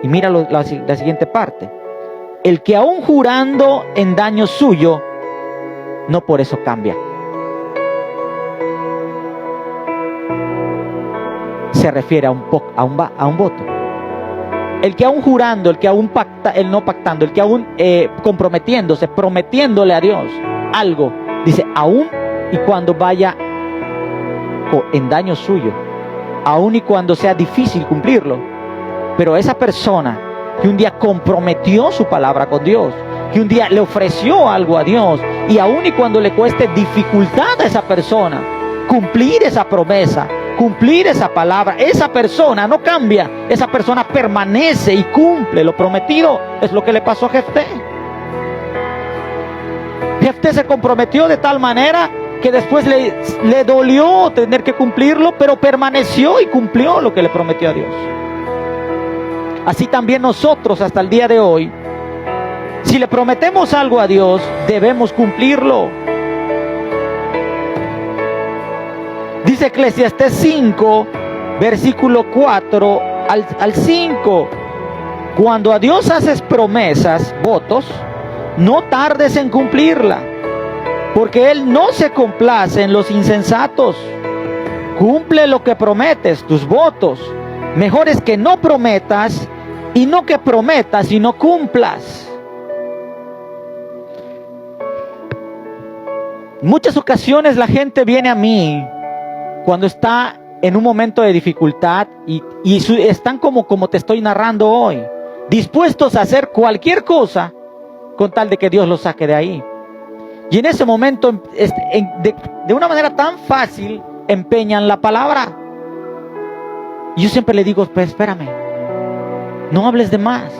Y mira la siguiente parte: el que aún jurando en daño suyo, no por eso cambia. Se refiere a un voto. El que aún jurando, el que aún el no pactando, el que aún comprometiéndose, prometiéndole a Dios algo, dice: aún y cuando vaya en daño suyo, aún y cuando sea difícil cumplirlo. Pero esa persona que un día comprometió su palabra con Dios, que un día le ofreció algo a Dios, y aún y cuando le cueste dificultad a esa persona cumplir esa promesa, cumplir esa palabra, esa persona no cambia, esa persona permanece y cumple lo prometido. Es lo que le pasó a Jefté. Jefté se comprometió de tal manera que después le dolió tener que cumplirlo, pero permaneció y cumplió lo que le prometió a Dios. Así también nosotros hasta el día de hoy, si le prometemos algo a Dios, debemos cumplirlo. Dice Eclesiastés 5, versículo 4 al 5. Cuando a Dios haces promesas, votos, no tardes en cumplirla, porque Él no se complace en los insensatos. Cumple lo que prometes, tus votos. Mejor es que no prometas, y no que prometas y no cumplas. En muchas ocasiones la gente viene a mí cuando está en un momento de dificultad y están como te estoy narrando hoy, dispuestos a hacer cualquier cosa con tal de que Dios los saque de ahí. Y en ese momento, de una manera tan fácil, empeñan la palabra. Y yo siempre le digo: pues espérame, no hables de más.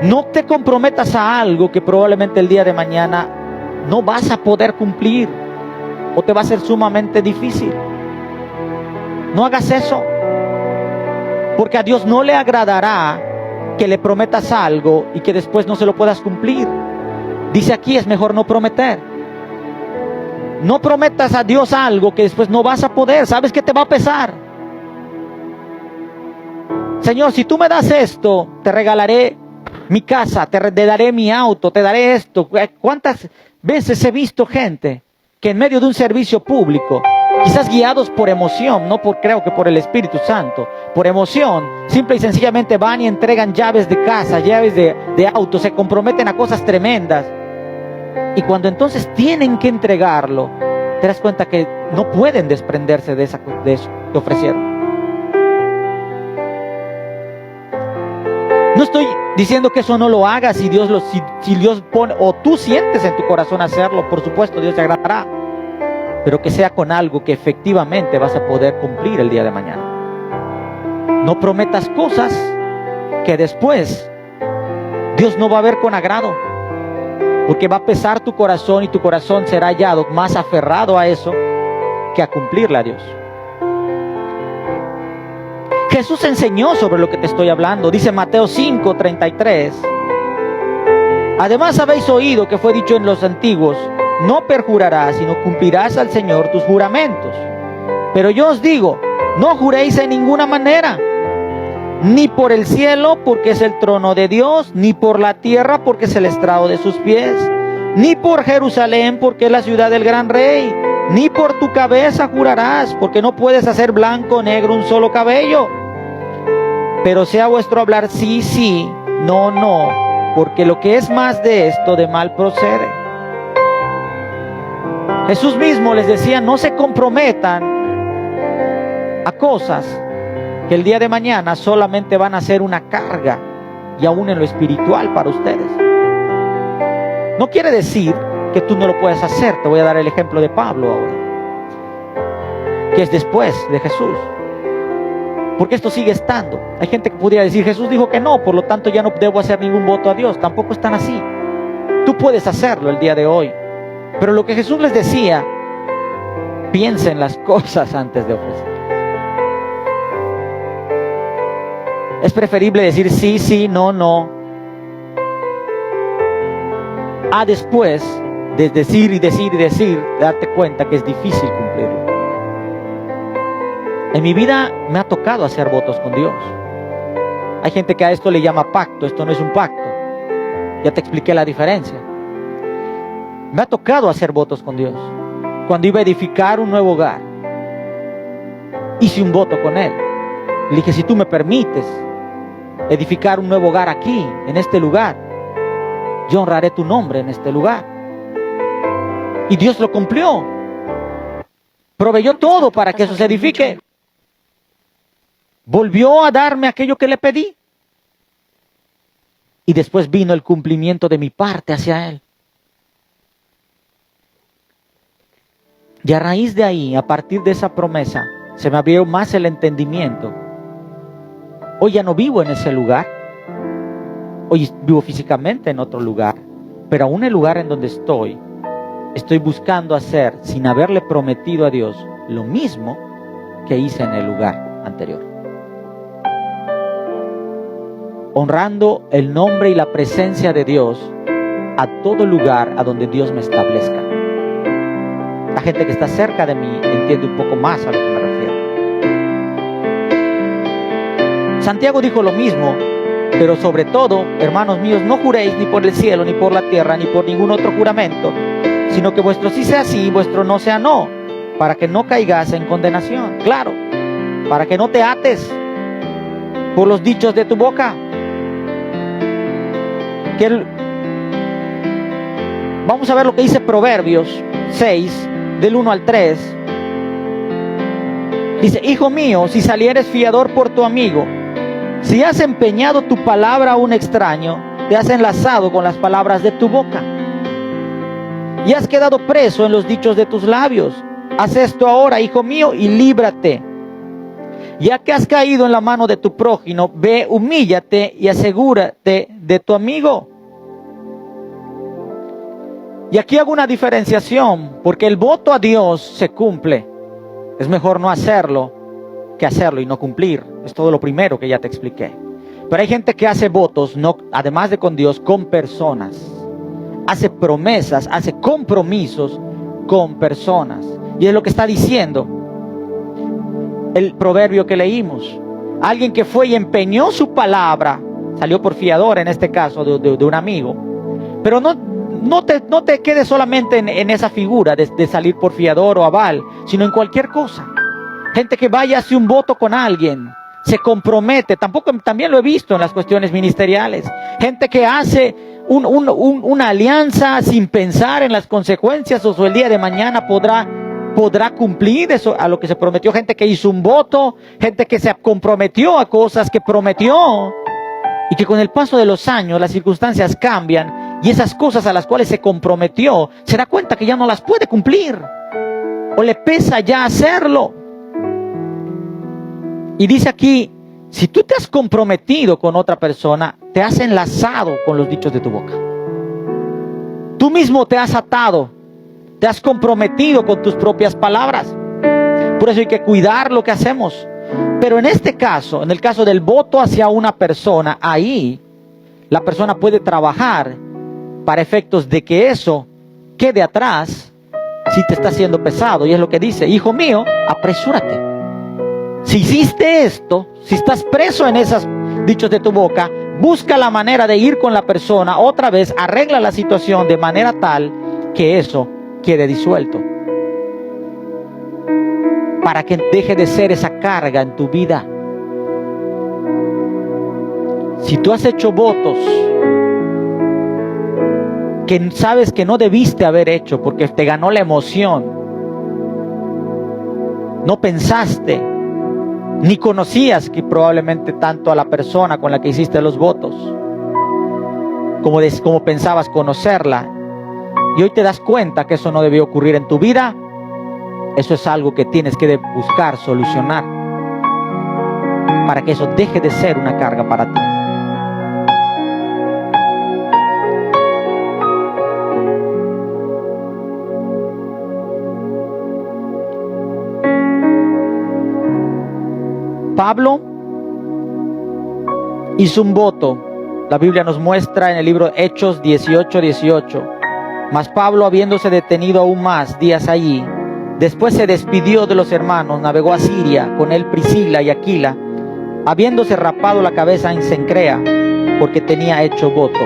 No te comprometas a algo que probablemente el día de mañana no vas a poder cumplir, o te va a ser sumamente difícil. No hagas eso, porque a Dios no le agradará que le prometas algo y que después no se lo puedas cumplir. Dice aquí: es mejor no prometer. No prometas a Dios algo que después no vas a poder. ¿Sabes qué te va a pesar? Señor, si tú me das esto, te regalaré mi casa, te daré mi auto, te daré esto. ¿Cuántas veces he visto gente que en medio de un servicio público, quizás guiados por emoción, no por, creo que por el Espíritu Santo, por emoción, simple y sencillamente van y entregan llaves de casa, llaves de auto, se comprometen a cosas tremendas, y cuando entonces tienen que entregarlo, te das cuenta que no pueden desprenderse de eso que ofrecieron. No estoy diciendo que eso no lo hagas si Dios pone, o tú sientes en tu corazón hacerlo, por supuesto Dios te agradará, pero que sea con algo que efectivamente vas a poder cumplir el día de mañana. No prometas cosas que después Dios no va a ver con agrado, porque va a pesar tu corazón y tu corazón será hallado más aferrado a eso que a cumplirle a Dios. Jesús enseñó sobre lo que te estoy hablando. Dice Mateo 5:33. Además habéis oído que fue dicho en los antiguos: no perjurarás, sino cumplirás al Señor tus juramentos. Pero yo os digo, no juréis en ninguna manera, ni por el cielo, porque es el trono de Dios, ni por la tierra, porque es el estrado de sus pies, ni por Jerusalén, porque es la ciudad del gran rey, ni por tu cabeza jurarás, porque no puedes hacer blanco o negro un solo cabello. Pero sea vuestro hablar sí, sí, no, no, porque lo que es más de esto, de mal procede. Jesús mismo les decía, no se comprometan a cosas que el día de mañana solamente van a ser una carga, y aún en lo espiritual para ustedes. No quiere decir que tú no lo puedes hacer. Te voy a dar el ejemplo de Pablo ahora, que es después de Jesús, porque esto sigue estando. Hay gente que podría decir, Jesús dijo que no, por lo tanto ya no debo hacer ningún voto a Dios. Tampoco están así. Tú puedes hacerlo el día de hoy, pero lo que Jesús les decía, piensen las cosas antes de ofrecer. Es preferible decir sí, sí, no, no, a después de decir y decir y decir, darte cuenta que es difícil cumplirlo. En mi vida me ha tocado hacer votos con Dios. Hay gente que a esto le llama pacto. Esto no es un pacto. Ya te expliqué la diferencia. Me ha tocado hacer votos con Dios. Cuando iba a edificar un nuevo hogar, hice un voto con Él. Le dije, si tú me permites edificar un nuevo hogar aquí, en este lugar, yo honraré tu nombre en este lugar. Y Dios lo cumplió. Proveyó todo para que eso se edifique. Volvió a darme aquello que le pedí. Y después vino el cumplimiento de mi parte hacia Él. Y a raíz de ahí, a partir de esa promesa, se me abrió más el entendimiento. Hoy ya no vivo en ese lugar. Hoy vivo físicamente en otro lugar. Pero aún el lugar en donde estoy buscando hacer, sin haberle prometido a Dios, lo mismo que hice en el lugar anterior. Honrando el nombre y la presencia de Dios a todo lugar a donde Dios me establezca. La gente que está cerca de mí entiende un poco más a lo que me refiero. Santiago dijo lo mismo, pero sobre todo, hermanos míos, no juréis ni por el cielo, ni por la tierra, ni por ningún otro juramento, sino que vuestro sí sea sí, vuestro no sea no, para que no caigas en condenación. Claro, para que no te ates por los dichos de tu boca. Vamos a ver lo que dice Proverbios 6, del 1 al 3. Dice, hijo mío, si salieres fiador por tu amigo, si has empeñado tu palabra a un extraño, te has enlazado con las palabras de tu boca y has quedado preso en los dichos de tus labios. Haz esto ahora, hijo mío, y líbrate. Ya que has caído en la mano de tu prójimo, ve, humíllate y asegúrate de tu amigo. Y aquí hago una diferenciación, porque el voto a Dios se cumple. Es mejor no hacerlo que hacerlo y no cumplir. Es todo lo primero que ya te expliqué. Pero hay gente que hace votos, no, además de con Dios, con personas. Hace promesas, hace compromisos con personas. Y es lo que está diciendo el proverbio que leímos. alguien que fue y empeñó su palabra, salió por fiador en este caso de un amigo. Pero no te quedes solamente en esa figura de salir por fiador o aval, sino en cualquier cosa. Gente que vaya, hace un voto con alguien, se compromete. También lo he visto en las cuestiones ministeriales. Gente que hace una alianza sin pensar en las consecuencias, o el día de mañana podrá cumplir eso a lo que se prometió. Gente que hizo un voto, gente que se comprometió a cosas que prometió, y que con el paso de los años las circunstancias cambian, y esas cosas a las cuales se comprometió se da cuenta que ya no las puede cumplir, o le pesa ya hacerlo. Y dice aquí, si tú te has comprometido con otra persona, te has enlazado con los dichos de tu boca. Tú mismo te has atado, te has comprometido con tus propias palabras. Por eso hay que cuidar lo que hacemos. Pero en este caso, en el caso del voto hacia una persona, ahí la persona puede trabajar para efectos de que eso quede atrás si te está haciendo pesado. Y es lo que dice: hijo mío, apresúrate. Si hiciste esto, si estás preso en esos dichos de tu boca, busca la manera de ir con la persona otra vez, arregla la situación de manera tal que eso quede disuelto, para que deje de ser esa carga en tu vida. Si tú has hecho votos que sabes que no debiste haber hecho porque te ganó la emoción, no pensaste, ni conocías que probablemente tanto a la persona con la que hiciste los votos como pensabas conocerla, y hoy te das cuenta que eso no debió ocurrir en tu vida, eso es algo que tienes que buscar solucionar para que eso deje de ser una carga para ti. Pablo hizo un voto. La Biblia nos muestra en el libro Hechos 18:18. Mas Pablo, habiéndose detenido aún más días allí, después se despidió de los hermanos, navegó a Siria, con él Priscila y Aquila, habiéndose rapado la cabeza en Cencrea, porque tenía hecho voto.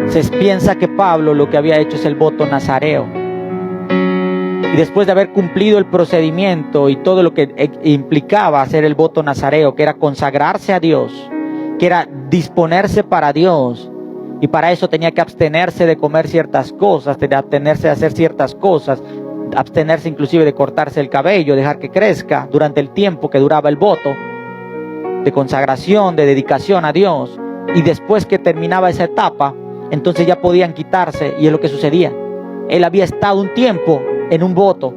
Se piensa que Pablo lo que había hecho es el voto nazareo. Y después de haber cumplido el procedimiento y todo lo que implicaba hacer el voto nazareo, que era consagrarse a Dios, que era disponerse para Dios, y para eso tenía que abstenerse de comer ciertas cosas, de abstenerse de hacer ciertas cosas, abstenerse inclusive de cortarse el cabello, dejar que crezca durante el tiempo que duraba el voto de consagración, de dedicación a Dios. Y después que terminaba esa etapa, entonces ya podían quitarse, y es lo que sucedía. Él había estado un tiempo en un voto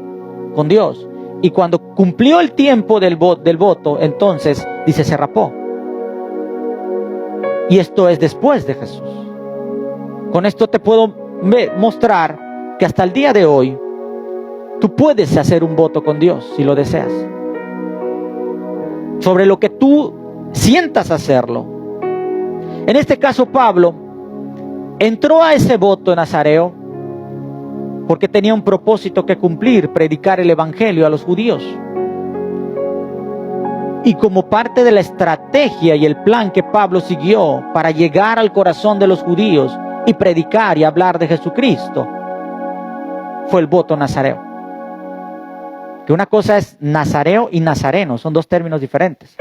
con Dios, y cuando cumplió el tiempo del voto, entonces dice, se rapó. Y esto es después de Jesús. Con esto te puedo mostrar que hasta el día de hoy tú puedes hacer un voto con Dios si lo deseas, sobre lo que tú sientas hacerlo. En este caso, Pablo entró a ese voto nazareo porque tenía un propósito que cumplir: predicar el evangelio a los judíos. Y como parte de la estrategia y el plan que Pablo siguió para llegar al corazón de los judíos y predicar y hablar de Jesucristo, fue el voto nazareo. Que una cosa es nazareo y nazareno, son dos términos diferentes.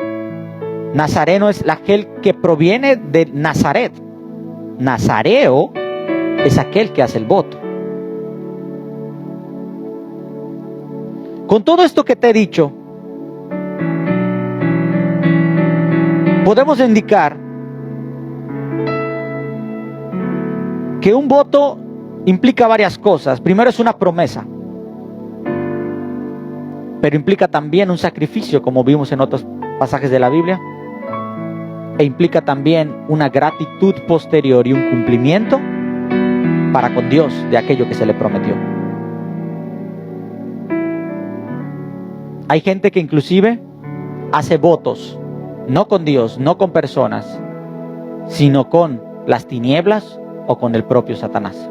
Nazareno es aquel que proviene de Nazaret. Nazareo es aquel que hace el voto. Con todo esto que te he dicho, podemos indicar que un voto implica varias cosas. Primero, es una promesa, pero implica también un sacrificio, como vimos en otros pasajes de la Biblia, e implica también una gratitud posterior y un cumplimiento para con Dios de aquello que se le prometió. Hay gente que inclusive hace votos, no con Dios, no con personas, sino con las tinieblas o con el propio Satanás.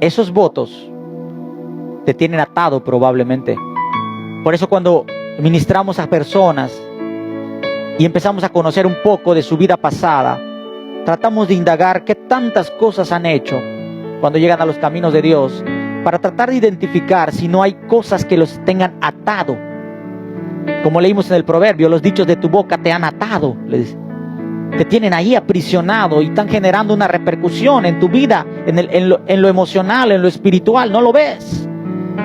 Esos votos te tienen atado probablemente. Por eso cuando ministramos a personas y empezamos a conocer un poco de su vida pasada, tratamos de indagar qué tantas cosas han hecho cuando llegan a los caminos de Dios, para tratar de identificar si no hay cosas que los tengan atado. Como leímos en el proverbio, los dichos de tu boca te han atado, te tienen ahí aprisionado y están generando una repercusión en tu vida, en lo emocional, en lo espiritual. ¿No lo ves?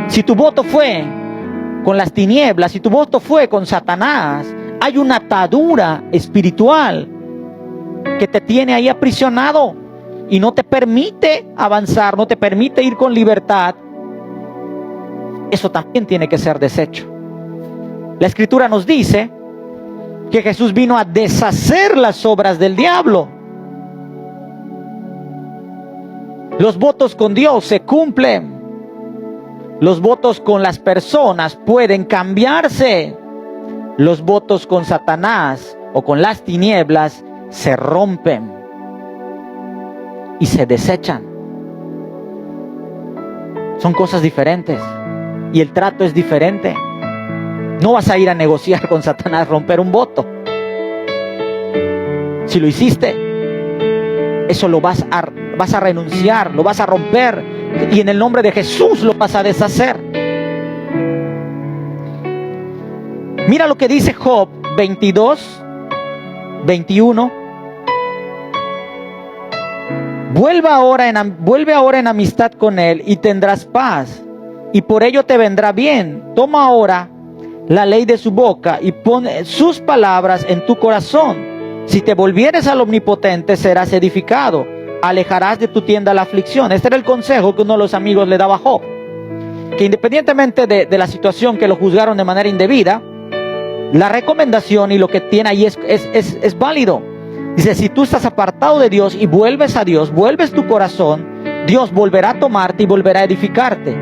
Si tu voto fue con las tinieblas, si tu voto fue con Satanás, hay una atadura espiritual que te tiene ahí aprisionado y no te permite avanzar, no te permite ir con libertad. Eso también tiene que ser deshecho. La Escritura nos dice que Jesús vino a deshacer las obras del diablo. Los votos con Dios se cumplen. Los votos con las personas pueden cambiarse. Los votos con Satanás o con las tinieblas se rompen y se desechan. Son cosas diferentes y el trato es diferente. No vas a ir a negociar con Satanás, romper un voto. Si lo hiciste, eso lo vas a renunciar, lo vas a romper y en el nombre de Jesús lo vas a deshacer. Mira lo que dice Job 22, 21. Vuelve ahora en amistad con él y tendrás paz, y por ello te vendrá bien. Toma ahora la ley de su boca y pon sus palabras en tu corazón. Si te volvieres al Omnipotente, serás edificado. Alejarás de tu tienda la aflicción. Este era el consejo que uno de los amigos le daba a Job. Que independientemente de la situación que lo juzgaron de manera indebida, la recomendación y lo que tiene ahí es válido. Dice, si tú estás apartado de Dios y vuelves a Dios, vuelves tu corazón, Dios volverá a tomarte y volverá a edificarte.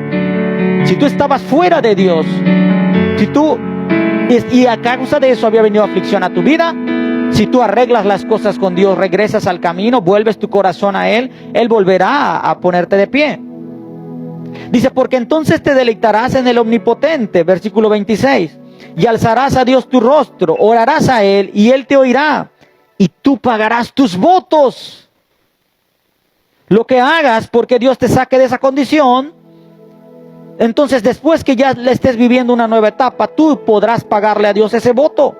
Si tú estabas fuera de Dios, y a causa de eso había venido aflicción a tu vida, si tú arreglas las cosas con Dios, regresas al camino, vuelves tu corazón a Él, Él volverá a ponerte de pie. Dice, porque entonces te deleitarás en el Omnipotente, versículo 26, y alzarás a Dios tu rostro, orarás a Él y Él te oirá, y tú pagarás tus votos. Lo que hagas porque Dios te saque de esa condición, entonces después que ya le estés viviendo una nueva etapa, tú podrás pagarle a Dios ese voto.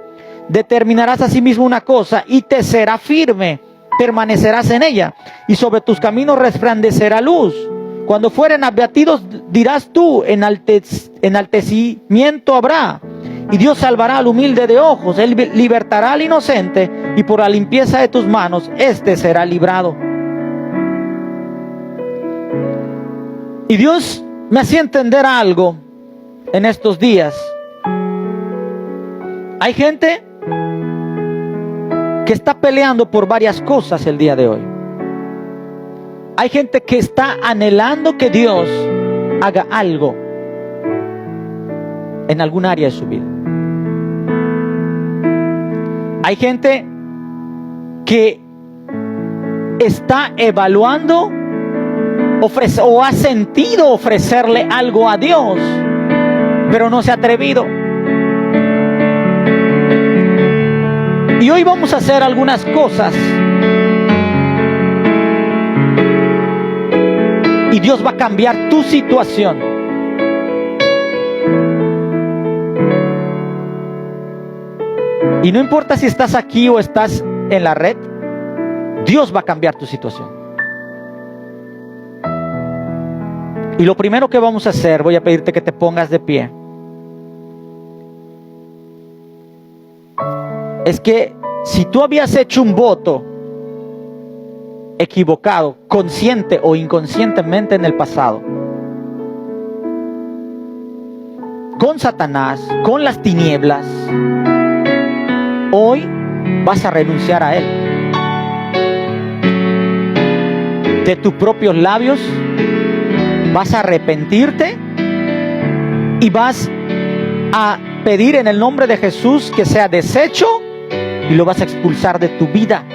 Determinarás a sí mismo una cosa y te será firme, permanecerás en ella, y sobre tus caminos resplandecerá luz. Cuando fueren abatidos, dirás tú, enaltecimiento habrá. Y Dios salvará al humilde de ojos, Él libertará al inocente, y por la limpieza de tus manos, éste será librado. Y Dios me hacía entender algo en estos días. Hay gente que está peleando por varias cosas el día de hoy. Hay gente que está anhelando que Dios haga algo en algún área de su vida. Hay gente que está evaluando o ha sentido ofrecerle algo a Dios, pero no se ha atrevido. Y hoy vamos a hacer algunas cosas. Y Dios va a cambiar tu situación. Y no importa si estás aquí o estás en la red, Dios va a cambiar tu situación. Y lo primero que vamos a hacer, voy a pedirte que te pongas de pie, es que si tú habías hecho un voto equivocado, consciente o inconscientemente en el pasado, con Satanás, con las tinieblas, hoy vas a renunciar a él. De tus propios labios vas a arrepentirte y vas a pedir en el nombre de Jesús que sea deshecho y lo vas a expulsar de tu vida.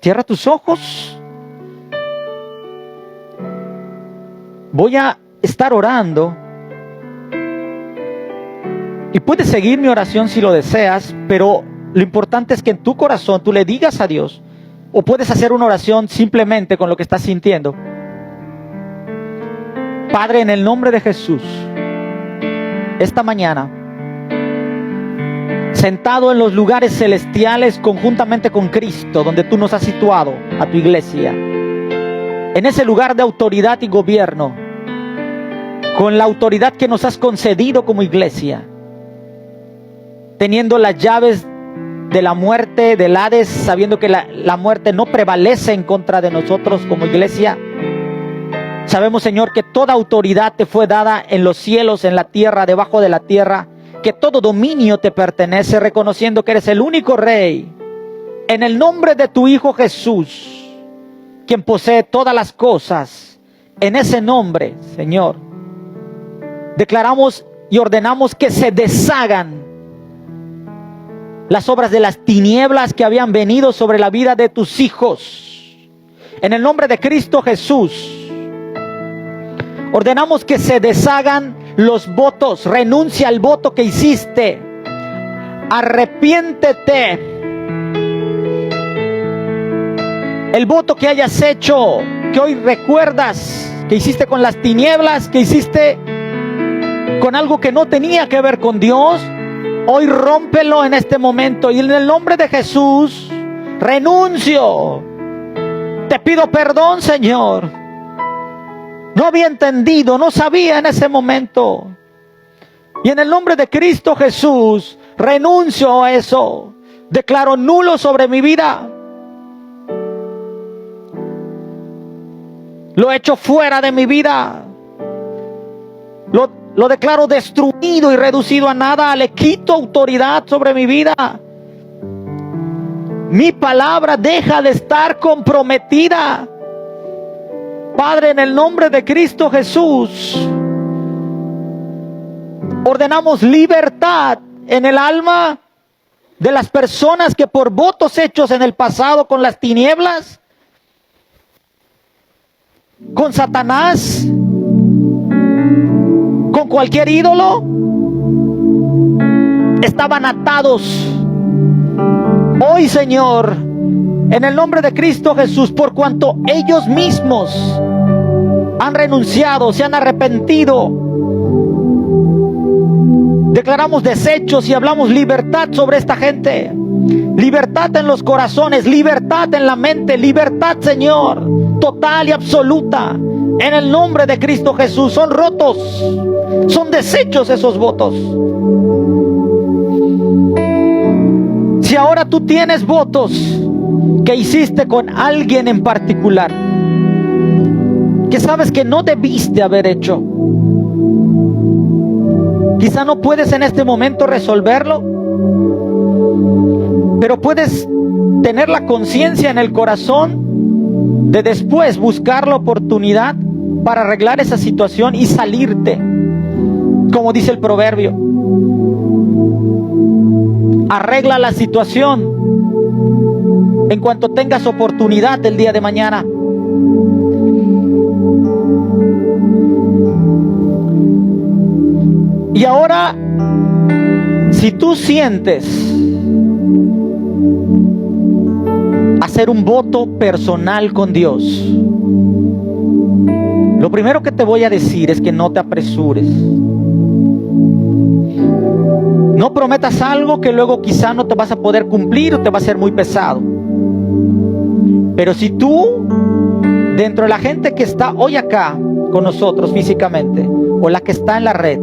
Cierra tus ojos voy a estar orando. Y puedes seguir mi oración si lo deseas, pero lo importante es que en tu corazón tú le digas a Dios, o puedes hacer una oración simplemente con lo que estás sintiendo. Padre, en el nombre de Jesús, esta mañana, sentado en los lugares celestiales conjuntamente con Cristo, donde tú nos has situado a tu iglesia, en ese lugar de autoridad y gobierno, con la autoridad que nos has concedido como iglesia, teniendo las llaves de la muerte, del Hades, sabiendo que la muerte no prevalece en contra de nosotros como iglesia. Sabemos, Señor, que toda autoridad te fue dada en los cielos, en la tierra, debajo de la tierra, que todo dominio te pertenece, reconociendo que eres el único Rey. En el nombre de tu Hijo Jesús, quien posee todas las cosas, en ese nombre, Señor, declaramos y ordenamos que se deshagan las obras de las tinieblas que habían venido sobre la vida de tus hijos. En el nombre de Cristo Jesús, ordenamos que se deshagan los votos. Renuncia al voto que hiciste. Arrepiéntete. El voto que hayas hecho, que hoy recuerdas, que hiciste con las tinieblas, que hiciste con algo que no tenía que ver con Dios, hoy rómpelo en este momento. Y en el nombre de Jesús, renuncio. Te pido perdón, Señor. No había entendido, no sabía en ese momento. Y en el nombre de Cristo Jesús, renuncio a eso. Declaro nulo sobre mi vida. Lo echo fuera de mi vida. Lo declaro destruido y reducido a nada. Le quito autoridad sobre mi vida. Mi palabra deja de estar comprometida. Padre, en el nombre de Cristo Jesús, ordenamos libertad en el alma de las personas que por votos hechos en el pasado con las tinieblas, con Satanás, con cualquier ídolo, estaban atados. Hoy, Señor, en el nombre de Cristo Jesús, por cuanto ellos mismos han renunciado, se han arrepentido, declaramos desechos y hablamos libertad sobre esta gente. Libertad en los corazones, libertad en la mente, libertad, Señor, total y absoluta. En el nombre de Cristo Jesús, son rotos, son desechos esos votos. Si ahora tú tienes votos que hiciste con alguien en particular, que sabes que no debiste haber hecho, quizá no puedes en este momento resolverlo, pero puedes tener la conciencia en el corazón de después buscar la oportunidad para arreglar esa situación y salirte, como dice el proverbio. Arregla la situación en cuanto tengas oportunidad el día de mañana. Y ahora, si tú sientes hacer un voto personal con Dios, lo primero que te voy a decir es que no te apresures. No prometas algo que luego quizá no te vas a poder cumplir o te va a ser muy pesado. Pero si tú, dentro de la gente que está hoy acá con nosotros físicamente, o la que está en la red,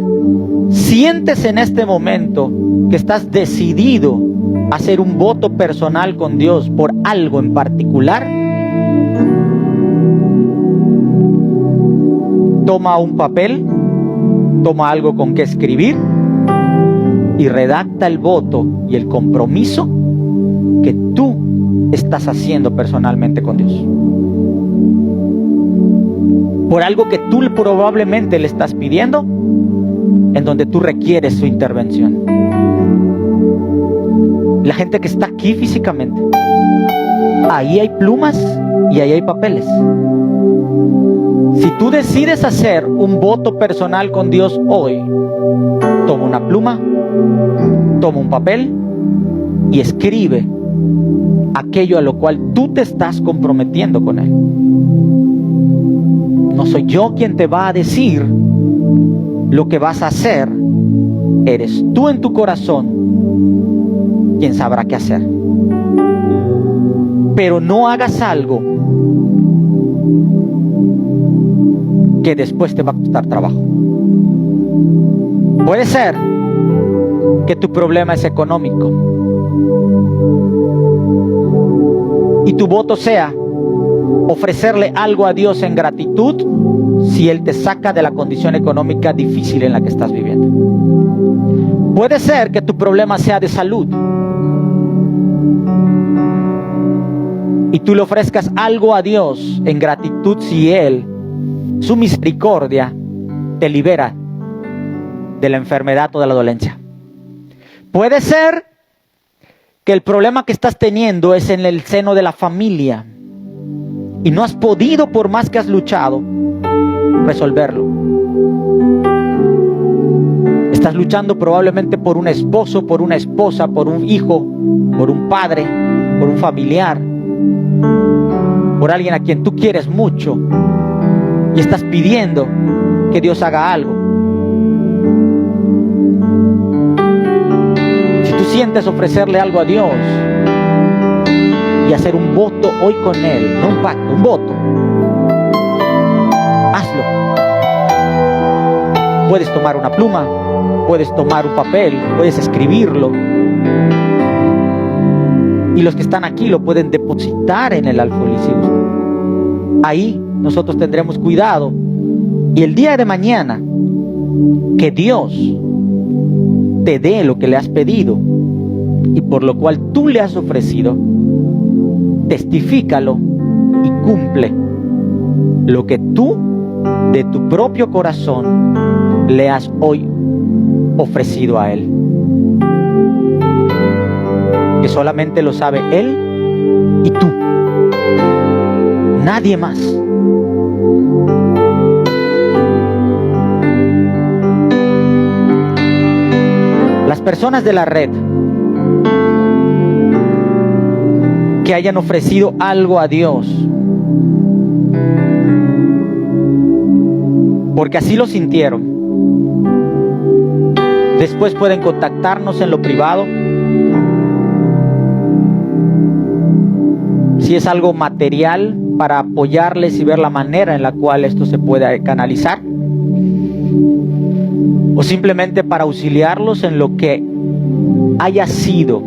sientes en este momento que estás decidido a hacer un voto personal con Dios por algo en particular, toma un papel, toma algo con que escribir y redacta el voto y el compromiso que tú estás haciendo personalmente con Dios por algo que tú probablemente le estás pidiendo, en donde tú requieres su intervención. La gente que está aquí físicamente, ahí hay plumas y ahí hay papeles. Si tú decides hacer un voto personal con Dios hoy, toma una pluma, toma un papel y escribe aquello a lo cual tú te estás comprometiendo con Él. No soy yo quien te va a decir lo que vas a hacer. Eres tú en tu corazón quien sabrá qué hacer. Pero no hagas algo que después te va a costar trabajo. Puede ser que tu problema es económico y tu voto sea ofrecerle algo a Dios en gratitud si Él te saca de la condición económica difícil en la que estás viviendo. Puede ser que tu problema sea de salud y tú le ofrezcas algo a Dios en gratitud si Él, su misericordia, te libera de la enfermedad o de la dolencia. Puede ser que el problema que estás teniendo es en el seno de la familia y no has podido, por más que has luchado, resolverlo. Estás luchando probablemente por un esposo, por una esposa, por un hijo, por un padre, por un familiar, por alguien a quien tú quieres mucho y estás pidiendo que Dios haga algo. Si tú sientes ofrecerle algo a Dios y hacer un voto hoy con Él, no un pacto, un voto, hazlo. Puedes tomar una pluma, puedes tomar un papel, puedes escribirlo, y los que están aquí lo pueden depositar en el alfolí. Ahí nosotros tendremos cuidado, y el día de mañana que Dios te dé lo que le has pedido y por lo cual tú le has ofrecido, testifícalo y cumple lo que tú de tu propio corazón le has hoy ofrecido a Él, que solamente lo sabe Él y tú, nadie más. Las personas de la red que hayan ofrecido algo a Dios porque así lo sintieron, después pueden contactarnos en lo privado. Si es algo material, para apoyarles y ver la manera en la cual esto se puede canalizar, o simplemente para auxiliarlos en lo que haya sido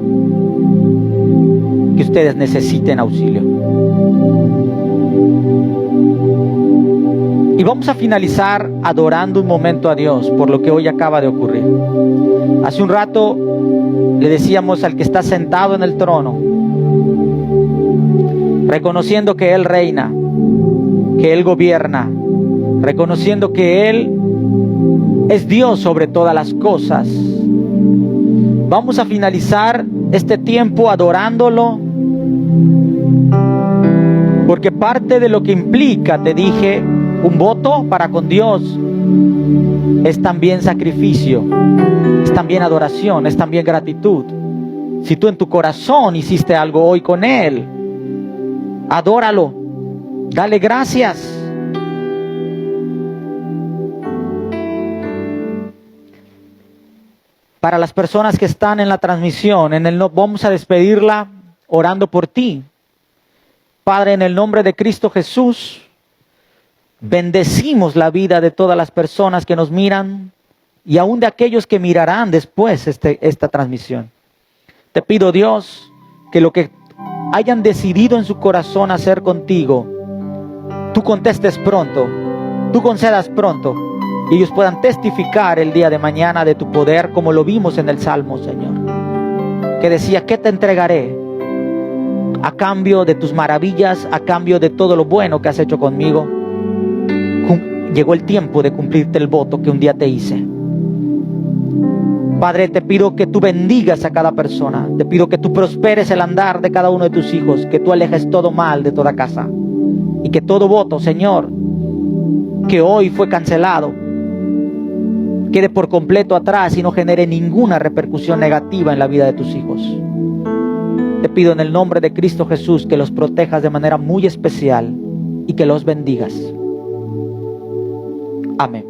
que ustedes necesiten auxilio. Y vamos a finalizar adorando un momento a Dios por lo que hoy acaba de ocurrir. Hace un rato le decíamos al que está sentado en el trono, reconociendo que Él reina, que Él gobierna, reconociendo que Él es Dios sobre todas las cosas. Vamos a finalizar este tiempo adorándolo, porque parte de lo que implica, te dije, un voto para con Dios es también sacrificio, es también adoración, es también gratitud. Si tú en tu corazón hiciste algo hoy con Él, adóralo, dale gracias. Para las personas que están en la transmisión, vamos a despedirla orando por ti. Padre, en el nombre de Cristo Jesús, bendecimos la vida de todas las personas que nos miran y aún de aquellos que mirarán después esta transmisión. Te pido, Dios, que lo que hayan decidido en su corazón hacer contigo, tú contestes pronto, tú concedas pronto, y ellos puedan testificar el día de mañana de tu poder, como lo vimos en el Salmo, Señor, que decía: ¿qué te entregaré a cambio de tus maravillas, a cambio de todo lo bueno que has hecho conmigo? Llegó el tiempo de cumplirte el voto que un día te hice. Padre, te pido que tú bendigas a cada persona, te pido que tú prosperes el andar de cada uno de tus hijos, que tú alejes todo mal de toda casa, y que todo voto, Señor, que hoy fue cancelado quede por completo atrás y no genere ninguna repercusión negativa en la vida de tus hijos. Te pido en el nombre de Cristo Jesús que los protejas de manera muy especial y que los bendigas. Amén.